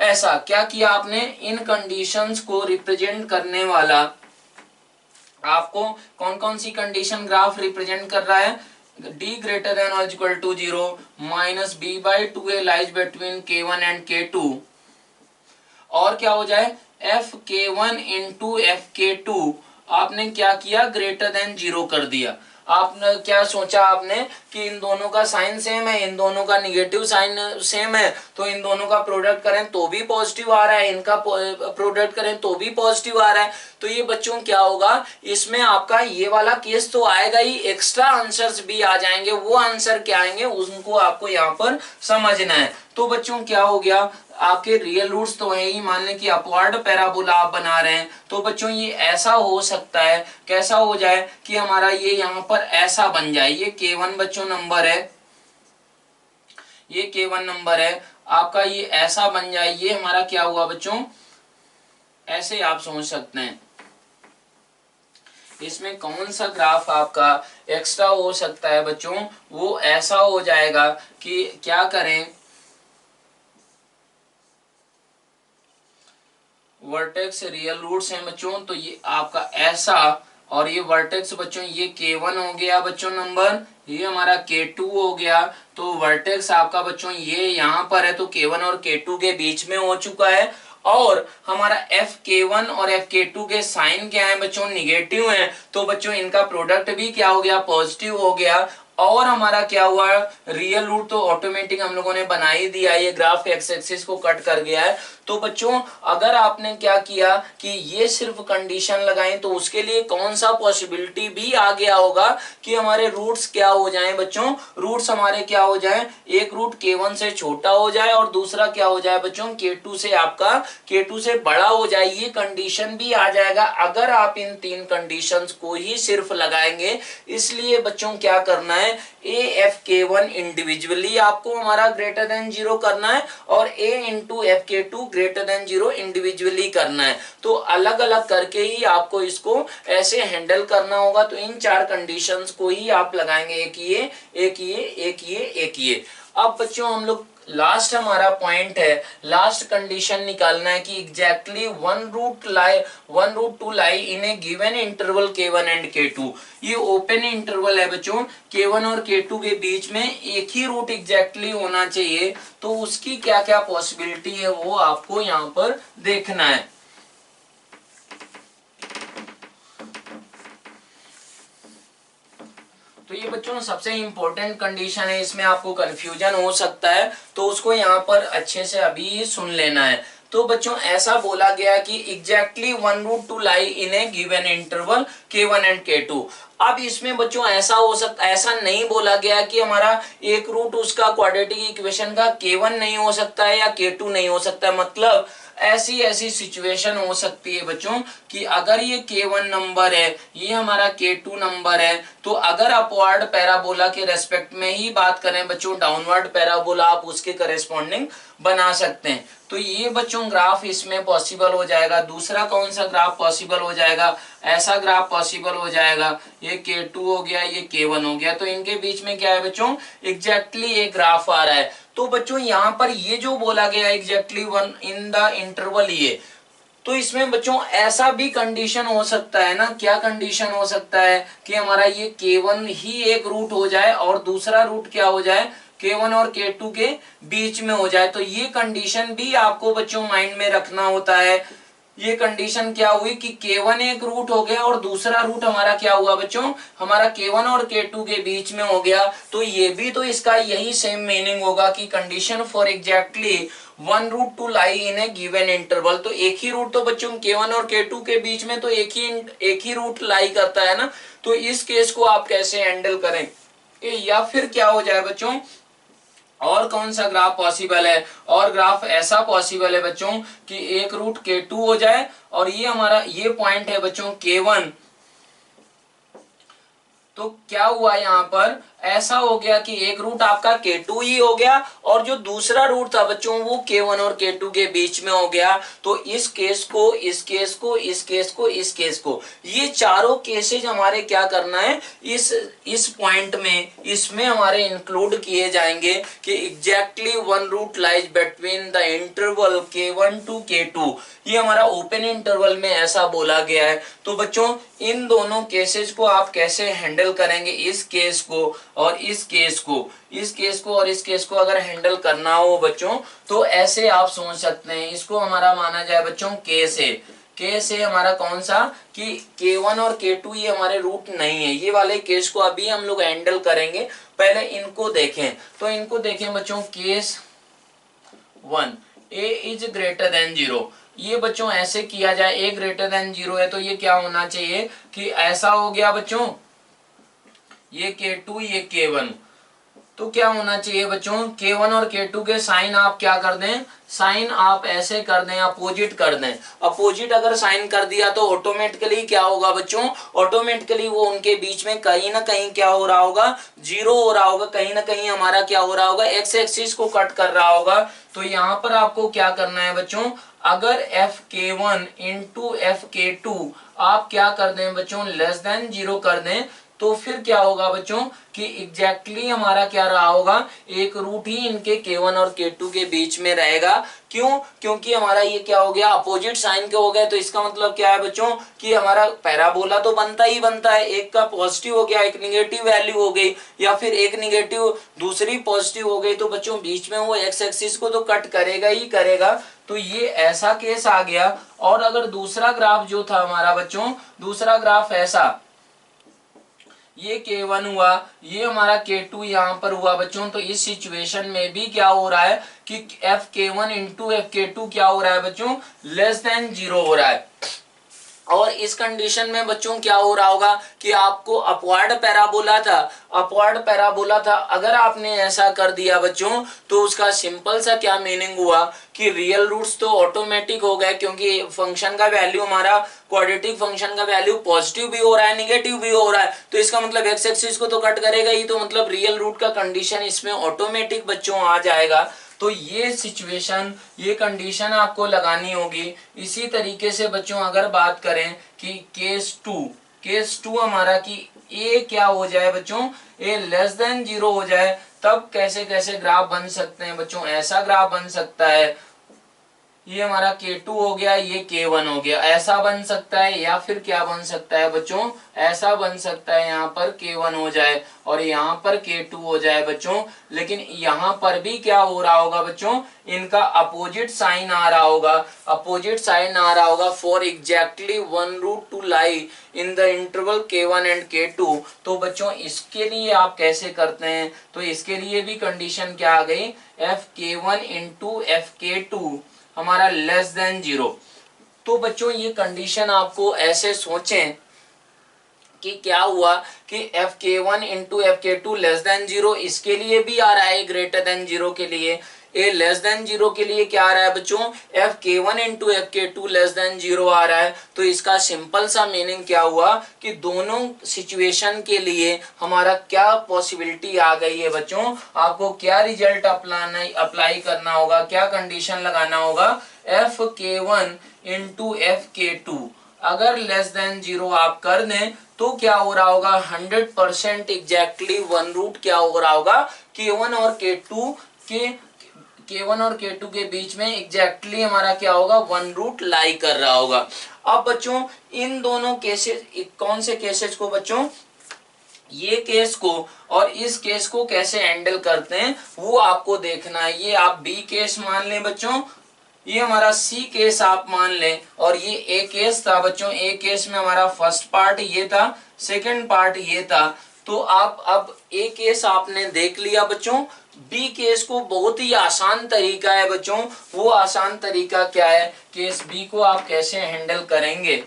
ऐसा क्या किया आपने, इन कंडीशंस को रिप्रेजेंट करने वाला आपको कौन कौन सी कंडीशन ग्राफ रिप्रेजेंट कर रहा है, d ग्रेटर देन और equal to 0 minus b by 2a lies between k1 and k2, और क्या हो जाए F K one into F K two आपने क्या किया ग्रेटर देन 0 कर दिया। आपने क्या सोचा आपने कि इन दोनों का साइन सेम है, इन दोनों का निगेटिव साइन सेम है, तो इन दोनों का प्रोडक्ट करें तो भी पॉजिटिव आ रहा है, इनका प्रोडक्ट करें तो भी पॉजिटिव आ रहा है। तो ये बच्चों क्या होगा, इसमें आपका ये वाला केस तो आएगा ही, एक्स्ट्रा आंसर्स भी आ जाएंगे। वो आंसर क्या आएंगे उनको आपको यहाँ पर समझना है। तो बच्चों क्या हो गया, आपके रियल रूट्स तो है ही, मान लें कि अपवर्ड पैराबोला आप बना रहे हैं, तो बच्चों ये ऐसा हो सकता है, कैसा हो जाए कि हमारा ये यहाँ पर ऐसा बन जाए, ये k1 बच्चों नंबर है, ये k1 नंबर है आपका, ये ऐसा बन जाए, ये हमारा क्या हुआ बच्चों, ऐसे आप समझ सकते हैं। इसमें कौन सा ग्राफ आपका एक्स्ट्रा हो सकता है बच्चों, वो ऐसा हो जाएगा कि क्या करें, वर्टेक्स रियल रूट्स हैं बच्चों, तो ये आपका ऐसा, और ये वर्टेक्स बच्चों ये k1 हो गया बच्चों नंबर, ये हमारा k2 हो गया। तो वर्टेक्स आपका बच्चों ये यहाँ पर है, तो k1 और k2 के बीच में हो चुका है। और हमारा fk1 और fk2 के साइन क्या है बच्चों, निगेटिव है, तो बच्चों इनका प्रोडक्ट भी क्या हो गया, पॉजिटिव हो गया। और हमारा क्या हुआ, रियल रूट तो ऑटोमेटिक हम लोगों ने बना ही दिया, ये ग्राफ एक्स एक्सिस को कट कर गया है। तो बच्चों अगर आपने क्या किया कि ये सिर्फ कंडीशन लगाई, तो उसके लिए कौन सा पॉसिबिलिटी भी आ गया होगा कि हमारे रूट्स क्या हो जाएं बच्चों, रूट्स हमारे क्या हो जाए, एक रूट k1 से छोटा हो जाए और दूसरा क्या हो जाए बच्चों, k2 से आपका k2 से बड़ा हो जाए, ये कंडीशन भी आ जाएगा अगर आप इन तीन कंडीशंस को ही सिर्फ लगाएंगे। इसलिए बच्चों क्या करना है, A F K one individually आपको हमारा ग्रेटर देन 0 करना है, और ए into F K to greater than 0 individually करना है। तो अलग अलग करके ही आपको इसको ऐसे हैंडल करना होगा। तो इन चार कंडीशंस को ही आप लगाएंगे, एक ये एक ये एक ये एक ये। अब बच्चों हम लोग लास्ट हमारा पॉइंट है, लास्ट कंडीशन निकालना है कि exactly one root to lie in a given interval k1 and k2। ये ओपन इंटरवल है बच्चों, k1 और k2 के बीच में एक ही रूट एग्जैक्टली होना चाहिए। तो उसकी क्या क्या पॉसिबिलिटी है वो आपको यहाँ पर देखना है। तो ये बच्चों सबसे इंपॉर्टेंट कंडीशन है, इसमें आपको कंफ्यूजन हो सकता है, तो उसको यहाँ पर अच्छे से अभी सुन लेना है। तो बच्चों ऐसा बोला गया कि exactly one root to lie in a given interval k1 and k2। अब इसमें बच्चों ऐसा हो सकता, ऐसा नहीं बोला गया कि हमारा एक रूट उसका क्वाड्रेटिक इक्वेशन का k1 नहीं हो सकता है या k2 नहीं हो सकता है। मतलब ऐसी ऐसी सिचुएशन हो सकती है बच्चों कि अगर ये k1 नंबर है, ये हमारा k2 नंबर है, तो अगर अपवर्ड पैराबोला के रेस्पेक्ट में ही बात करें बच्चों, डाउनवर्ड पैराबोला आप उसके करेस्पॉन्डिंग बना सकते हैं। तो ये बच्चों ग्राफ इसमें पॉसिबल हो जाएगा। दूसरा कौन सा ग्राफ पॉसिबल हो जाएगा, ऐसा ग्राफ पॉसिबल हो जाएगा, ये k2 हो गया, ये k1 हो गया, तो इनके बीच में क्या है बच्चों, एग्जैक्टली एक ग्राफ आ रहा है। तो बच्चों यहाँ पर ये जो बोला गया exactly one in the interval, ये तो इसमें बच्चों ऐसा भी कंडीशन हो सकता है ना, क्या कंडीशन हो सकता है कि हमारा ये k1 ही एक रूट हो जाए और दूसरा रूट क्या हो जाए, k1 और k2 के बीच में हो जाए। तो ये कंडीशन भी आपको बच्चों माइंड में रखना होता है। ये कंडीशन क्या हुई कि k1 एक रूट हो गया और दूसरा रूट हमारा क्या हुआ बच्चों, हमारा k1 और k2 के बीच में हो गया। तो ये भी तो इसका यही सेम मीनिंग होगा कि condition for exactly one root to lie in a given interval. तो एक ही रूट तो बच्चों k1 और k2 के बीच में तो एक ही रूट लाई करता है ना। तो इस केस को आप कैसे हैंडल करें, या फिर क्या हो जाए बच्चों, और कौन सा ग्राफ पॉसिबल है, और ग्राफ ऐसा पॉसिबल है बच्चों कि एक रूट k2 हो जाए और ये हमारा ये पॉइंट है बच्चों k1। तो क्या हुआ यहाँ पर, ऐसा हो गया कि एक रूट आपका K2 ही हो गया और जो दूसरा रूट था बच्चों वो K1 और K2 के बीच में हो गया। तो इस केस को, इस केस को, इस केस को, इस केस को, ये चारों केसेज हमारे क्या करना है, इस पॉइंट में, इसमें हमारे इंक्लूड किए जाएंगे कि exactly one root lies between the interval K1 to K2। ये हमारा ओपन इंटरवल में ऐसा बोला गया है। तो बच्चों इन दोनों केसेस को आप कैसे हैंडल करेंगे, इस केस को और इस केस को, इस केस को और इस केस को अगर हैंडल करना हो बच्चों तो ऐसे आप सोच सकते हैं। इसको हमारा माना जाए बच्चों केस है। केस है हमारा कौन सा कि K1 और K2 ये हमारे रूट नहीं है। ये वाले केस को अभी हम लोग हैंडल करेंगे। पहले इनको देखें, तो इनको देखें बच्चों। Case 1 a is greater than 0। ये बच्चों ऐसे किया जाए, a ग्रेटर देन 0 है तो ये क्या होना चाहिए कि ऐसा हो गया बच्चों, ये K2 ये K1, तो क्या होना चाहिए बच्चों, K1 और K2 के साइन आप क्या कर दें, साइन आप ऐसे कर दें, अपोजिट कर दें। अपोजिट अगर साइन कर दिया तो ऑटोमेटिकली क्या होगा बच्चों, ऑटोमेटिकली वो उनके बीच में कहीं ना कहीं क्या हो रहा होगा, जीरो हो रहा होगा। कहीं ना कहीं हमारा क्या हो रहा होगा, एक्स एक्सिस को कट कर रहा होगा। तो यहाँ पर आपको क्या करना है बच्चों, अगर FK1 इंटू FK2 आप क्या कर दें बच्चों, लेस देन 0 कर दें, तो फिर क्या होगा बच्चों कि एग्जैक्टली हमारा क्या रहा होगा, एक रूट ही इनके K1 और K2 के बीच में रहेगा। क्यों, क्योंकि हमारा ये क्या हो गया, अपोजिट साइन के हो गए। तो इसका मतलब क्या है बच्चों कि हमारा पैराबोला तो बनता ही बनता है, एक का पॉजिटिव हो गया, एक निगेटिव वैल्यू हो गई, या फिर एक निगेटिव दूसरी पॉजिटिव हो गई, तो बच्चों बीच में वो एक्स एक्सिस को तो कट करेगा ही करेगा। तो ये ऐसा केस आ गया। और अगर दूसरा ग्राफ जो था हमारा बच्चों, दूसरा ग्राफ ऐसा, ये K1 हुआ, ये हमारा K2 यहाँ पर हुआ बच्चों, तो इस सिचुएशन में भी क्या हो रहा है कि FK1 इंटू FK2 क्या हो रहा है बच्चों, लेस देन 0 हो रहा है। और इस कंडीशन में बच्चों क्या हो रहा होगा कि आपको अपवर्ड पैराबोला था, अपवर्ड पैराबोला था, अगर आपने ऐसा कर दिया बच्चों तो उसका सिंपल सा क्या मीनिंग हुआ कि रियल रूट्स तो ऑटोमेटिक हो गए, क्योंकि फंक्शन का वैल्यू हमारा क्वाड्रेटिक फंक्शन का वैल्यू पॉजिटिव भी हो रहा है, निगेटिव भी हो रहा है, तो इसका मतलब एक्स एक्सिस को तो कट करेगा ही। तो मतलब रियल रूट का कंडीशन इसमें ऑटोमेटिक बच्चों आ जाएगा। तो ये सिचुएशन, ये कंडीशन आपको लगानी होगी। इसी तरीके से बच्चों अगर बात करें कि केस टू हमारा कि ए क्या हो जाए बच्चों, ए लेस देन 0 हो जाए, तब कैसे कैसे ग्राफ बन सकते हैं बच्चों, ऐसा ग्राफ बन सकता है, ये हमारा K2 हो गया, ये K1 हो गया, ऐसा बन सकता है। या फिर क्या बन सकता है बच्चों, ऐसा बन सकता है, यहाँ पर K1 हो जाए और यहाँ पर K2 हो जाए बच्चों। लेकिन यहाँ पर भी क्या हो रहा होगा बच्चों, इनका अपोजिट साइन आ रहा होगा, अपोजिट साइन आ रहा होगा for exactly one root to lie in the interval K1 and K2। तो बच्चों इसके लिए आप कैसे करते हैं, तो इसके लिए भी कंडीशन क्या आ गई, FK1 इंटू FK2 हमारा लेस देन 0। तो बच्चों ये कंडीशन आपको ऐसे सोचें कि क्या हुआ कि FK1 into FK2 less than 0, इसके लिए भी आ रहा है ग्रेटर देन 0 के लिए। ए लेस देन 0 के लिए क्या आ रहा है बच्चों, FK1 into FK2 less than 0 आ रहा है। तो इसका सिंपल सा मीनिंग क्या हुआ कि दोनों सिचुएशन के लिए हमारा क्या पॉसिबिलिटी आ गई है बच्चों, आपको क्या रिजल्ट अप्लाई करना होगा, क्या कंडीशन लगाना होगा, FK1 इंटू FK2 अगर लेस देन 0 आप कर दें तो क्या हो रहा होगा, 100% एग्जैक्टली वन रूट क्या हो रहा होगा, K1 और K2 के बीच में एग्जैक्टली हमारा क्या होगा, वन रूट लाई कर रहा होगा। अब बच्चों इन दोनों केसेस, कौन से केसेस को बच्चों, ये केस को और इस केस को कैसे हैंडल करते हैं वो आपको देखना है। ये आप बी केस मान लें बच्चों, ये हमारा सी केस आप मान लें, और ये ए केस था बच्चों। ए केस में हमारा फर्स्ट पार्ट ये था, सेकंड पार्ट ये था। तो आप अब ए केस आपने देख लिया बच्चों। बी केस को बहुत ही आसान तरीका है बच्चों, वो आसान तरीका क्या है, केस बी को आप कैसे हैंडल करेंगे।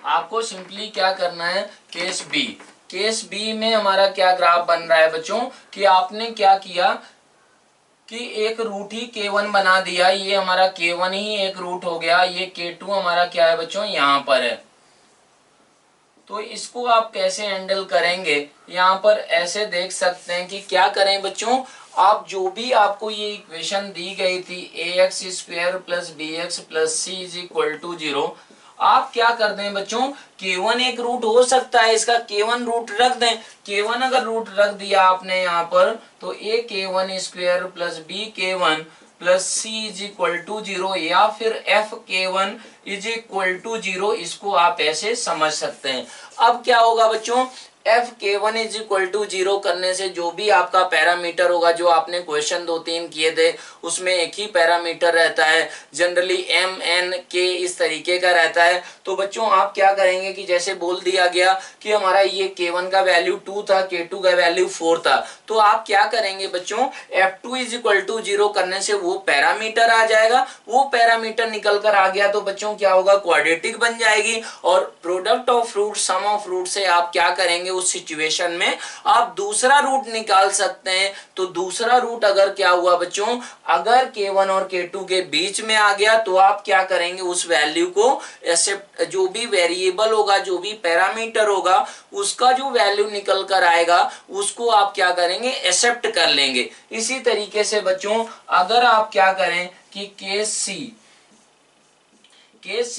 आपको सिंपली क्या करना है, केस बी में हमारा क्या ग्राफ बन रहा है बच्चों कि आपने क्या किया कि एक रूट ही K1 बना दिया, ये हमारा K1 ही एक रूट हो गया, ये K2 हमारा क्या है बच्चों यहाँ पर है। तो इसको आप कैसे हैंडल करेंगे, यहाँ पर ऐसे देख सकते हैं कि क्या करें बच्चों, आप जो भी आपको ये इक्वेशन दी गई थी ax square plus bx plus c is equal to 0, आप क्या कर दें बच्चों, k1 एक रूट हो सकता है, इसका k1 रूट रख दें। k1 अगर रूट रख दिया आपने यहाँ पर, तो a k1 square plus b k1 plus c is equal to 0 या फिर f k1 is equal to 0, इसको आप ऐसे समझ सकते हैं। अब क्या होगा बच्चों, F K one is equal to 0 करने से जो भी आपका पैरामीटर होगा, जो आपने क्वेश्चन 2-3 किए थे उसमें एक ही पैरामीटर रहता है, जनरली एम एन के इस तरीके का रहता है। तो बच्चों आप क्या करेंगे कि जैसे बोल दिया गया कि हमारा ये k1 का वैल्यू 2 था, k2 का वैल्यू 4 था, तो आप क्या करेंगे बच्चों, f2 इज इक्वल टू 0 करने से वो पैरामीटर आ जाएगा, वो पैरामीटर निकल कर आ गया तो बच्चों क्या होगा, क्वाड्रेटिक बन जाएगी। और product of root sum of root से आप क्या करेंगे, उस सिचुएशन में आप दूसरा रूट निकाल सकते हैं। तो दूसरा रूट अगर क्या हुआ बच्चों, अगर k1 और k2 के बीच में आ गया तो आप क्या करेंगे, उस वैल्यू को एक्सेप्ट, जो भी वेरिएबल होगा, जो भी पैरामीटर होगा, उसका जो वैल्यू निकल कर आएगा उसको आप क्या करेंगे, एक्सेप्ट कर लेंगे। इसी तरीके से बच्चों अगर आप क्या करें कि केस सी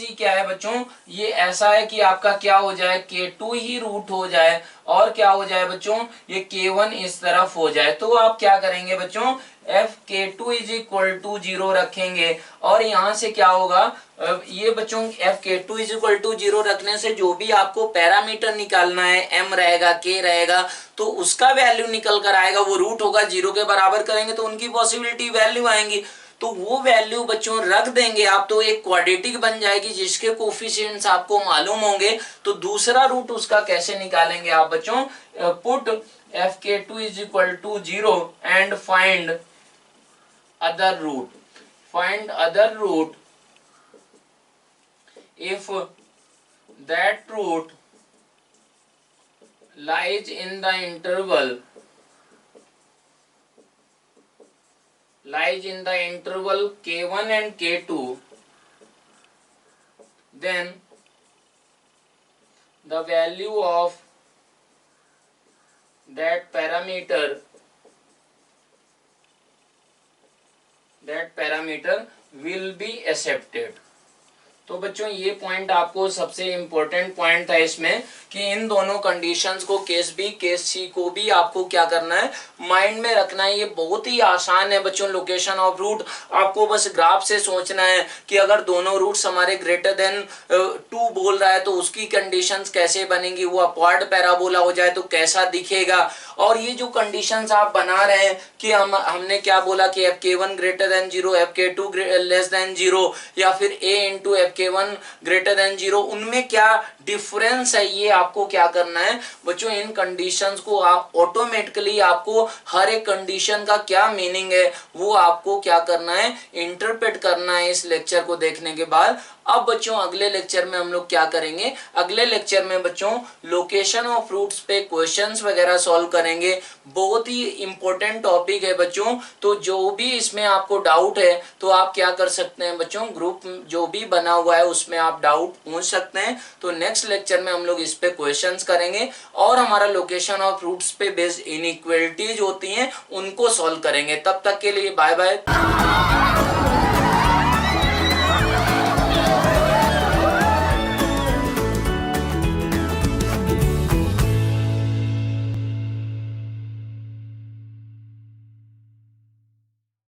क्या है बच्चों, ये ऐसा है कि आपका क्या हो जाए, k2 ही रूट हो जाए और क्या हो जाए बच्चों, ये k1 इस तरफ हो जाए। तो आप क्या करेंगे बच्चों, F k2 is equal to 0 रखेंगे और यहां से क्या होगा, ये बच्चों F k2 is equal to 0 रखने से जो भी आपको पैरामीटर निकालना है, m रहेगा, k रहेगा, तो उसका वैल्यू निकल कर आएगा, वो रूट होगा, 0 के बराबर करेंगे तो उनकी पॉसिबिलिटी वैल्यू आएंगी, तो वो वैल्यू बच्चों रख देंगे आप, तो एक क्वाड्रेटिक बन जाएगी जिसके कोफिशिएंट्स आपको मालूम होंगे। तो दूसरा रूट उसका कैसे निकालेंगे आप बच्चों, put F K two is equal to 0 and find other root if that root lies in the interval k1 and k2, then the value of that parameter will be accepted। तो बच्चों ये पॉइंट आपको सबसे इम्पोर्टेंट पॉइंट था इसमें कि इन दोनों कंडीशंस को, केस बी केस सी को भी आपको क्या करना है, माइंड में रखना है। ये बहुत ही आसान है बच्चों, लोकेशन ऑफ रूट। आपको बस ग्राफ से सोचना है कि अगर दोनों रूट्स हमारे ग्रेटर देन 2 बोल रहा है तो उसकी कंडीशंस कैसे बनेंगी, वो अपवर्ड पैराबोला हो जाए तो कैसा दिखेगा। और ये जो कंडीशंस आप बना रहे हैं कि हमने क्या बोला कि F K one greater than 0, F K to less than 0 या फिर ए into F K one greater than 0, उनमें क्या डिफरेंस है, ये आपको क्या करना है बच्चों, इन कंडीशंस को आप ऑटोमेटिकली, आपको हर एक कंडीशन का क्या मीनिंग है वो आपको क्या करना है, इंटरप्रेट करना है इस लेक्चर को देखने के बाद। अब बच्चों अगले लेक्चर में हम लोग क्या करेंगे, अगले लेक्चर में बच्चों लोकेशन ऑफ रूट्स पे क्वेश्चंस वगैरह सॉल्व करेंगे। बहुत ही इंपॉर्टेंट टॉपिक है बच्चों, तो जो भी इसमें आपको डाउट है तो आप क्या कर सकते हैं बच्चों, ग्रुप जो भी बना हुआ है उसमें आप डाउट पूछ सकते हैं। तो नेक्स्ट लेक्चर में हम लोग इस पे क्वेश्चंस करेंगे और हमारा लोकेशन ऑफ रूट्स पे बेस्ड इनइक्वालिटीज होती हैं उनको सॉल्व करेंगे। तब तक के लिए बाय बाय।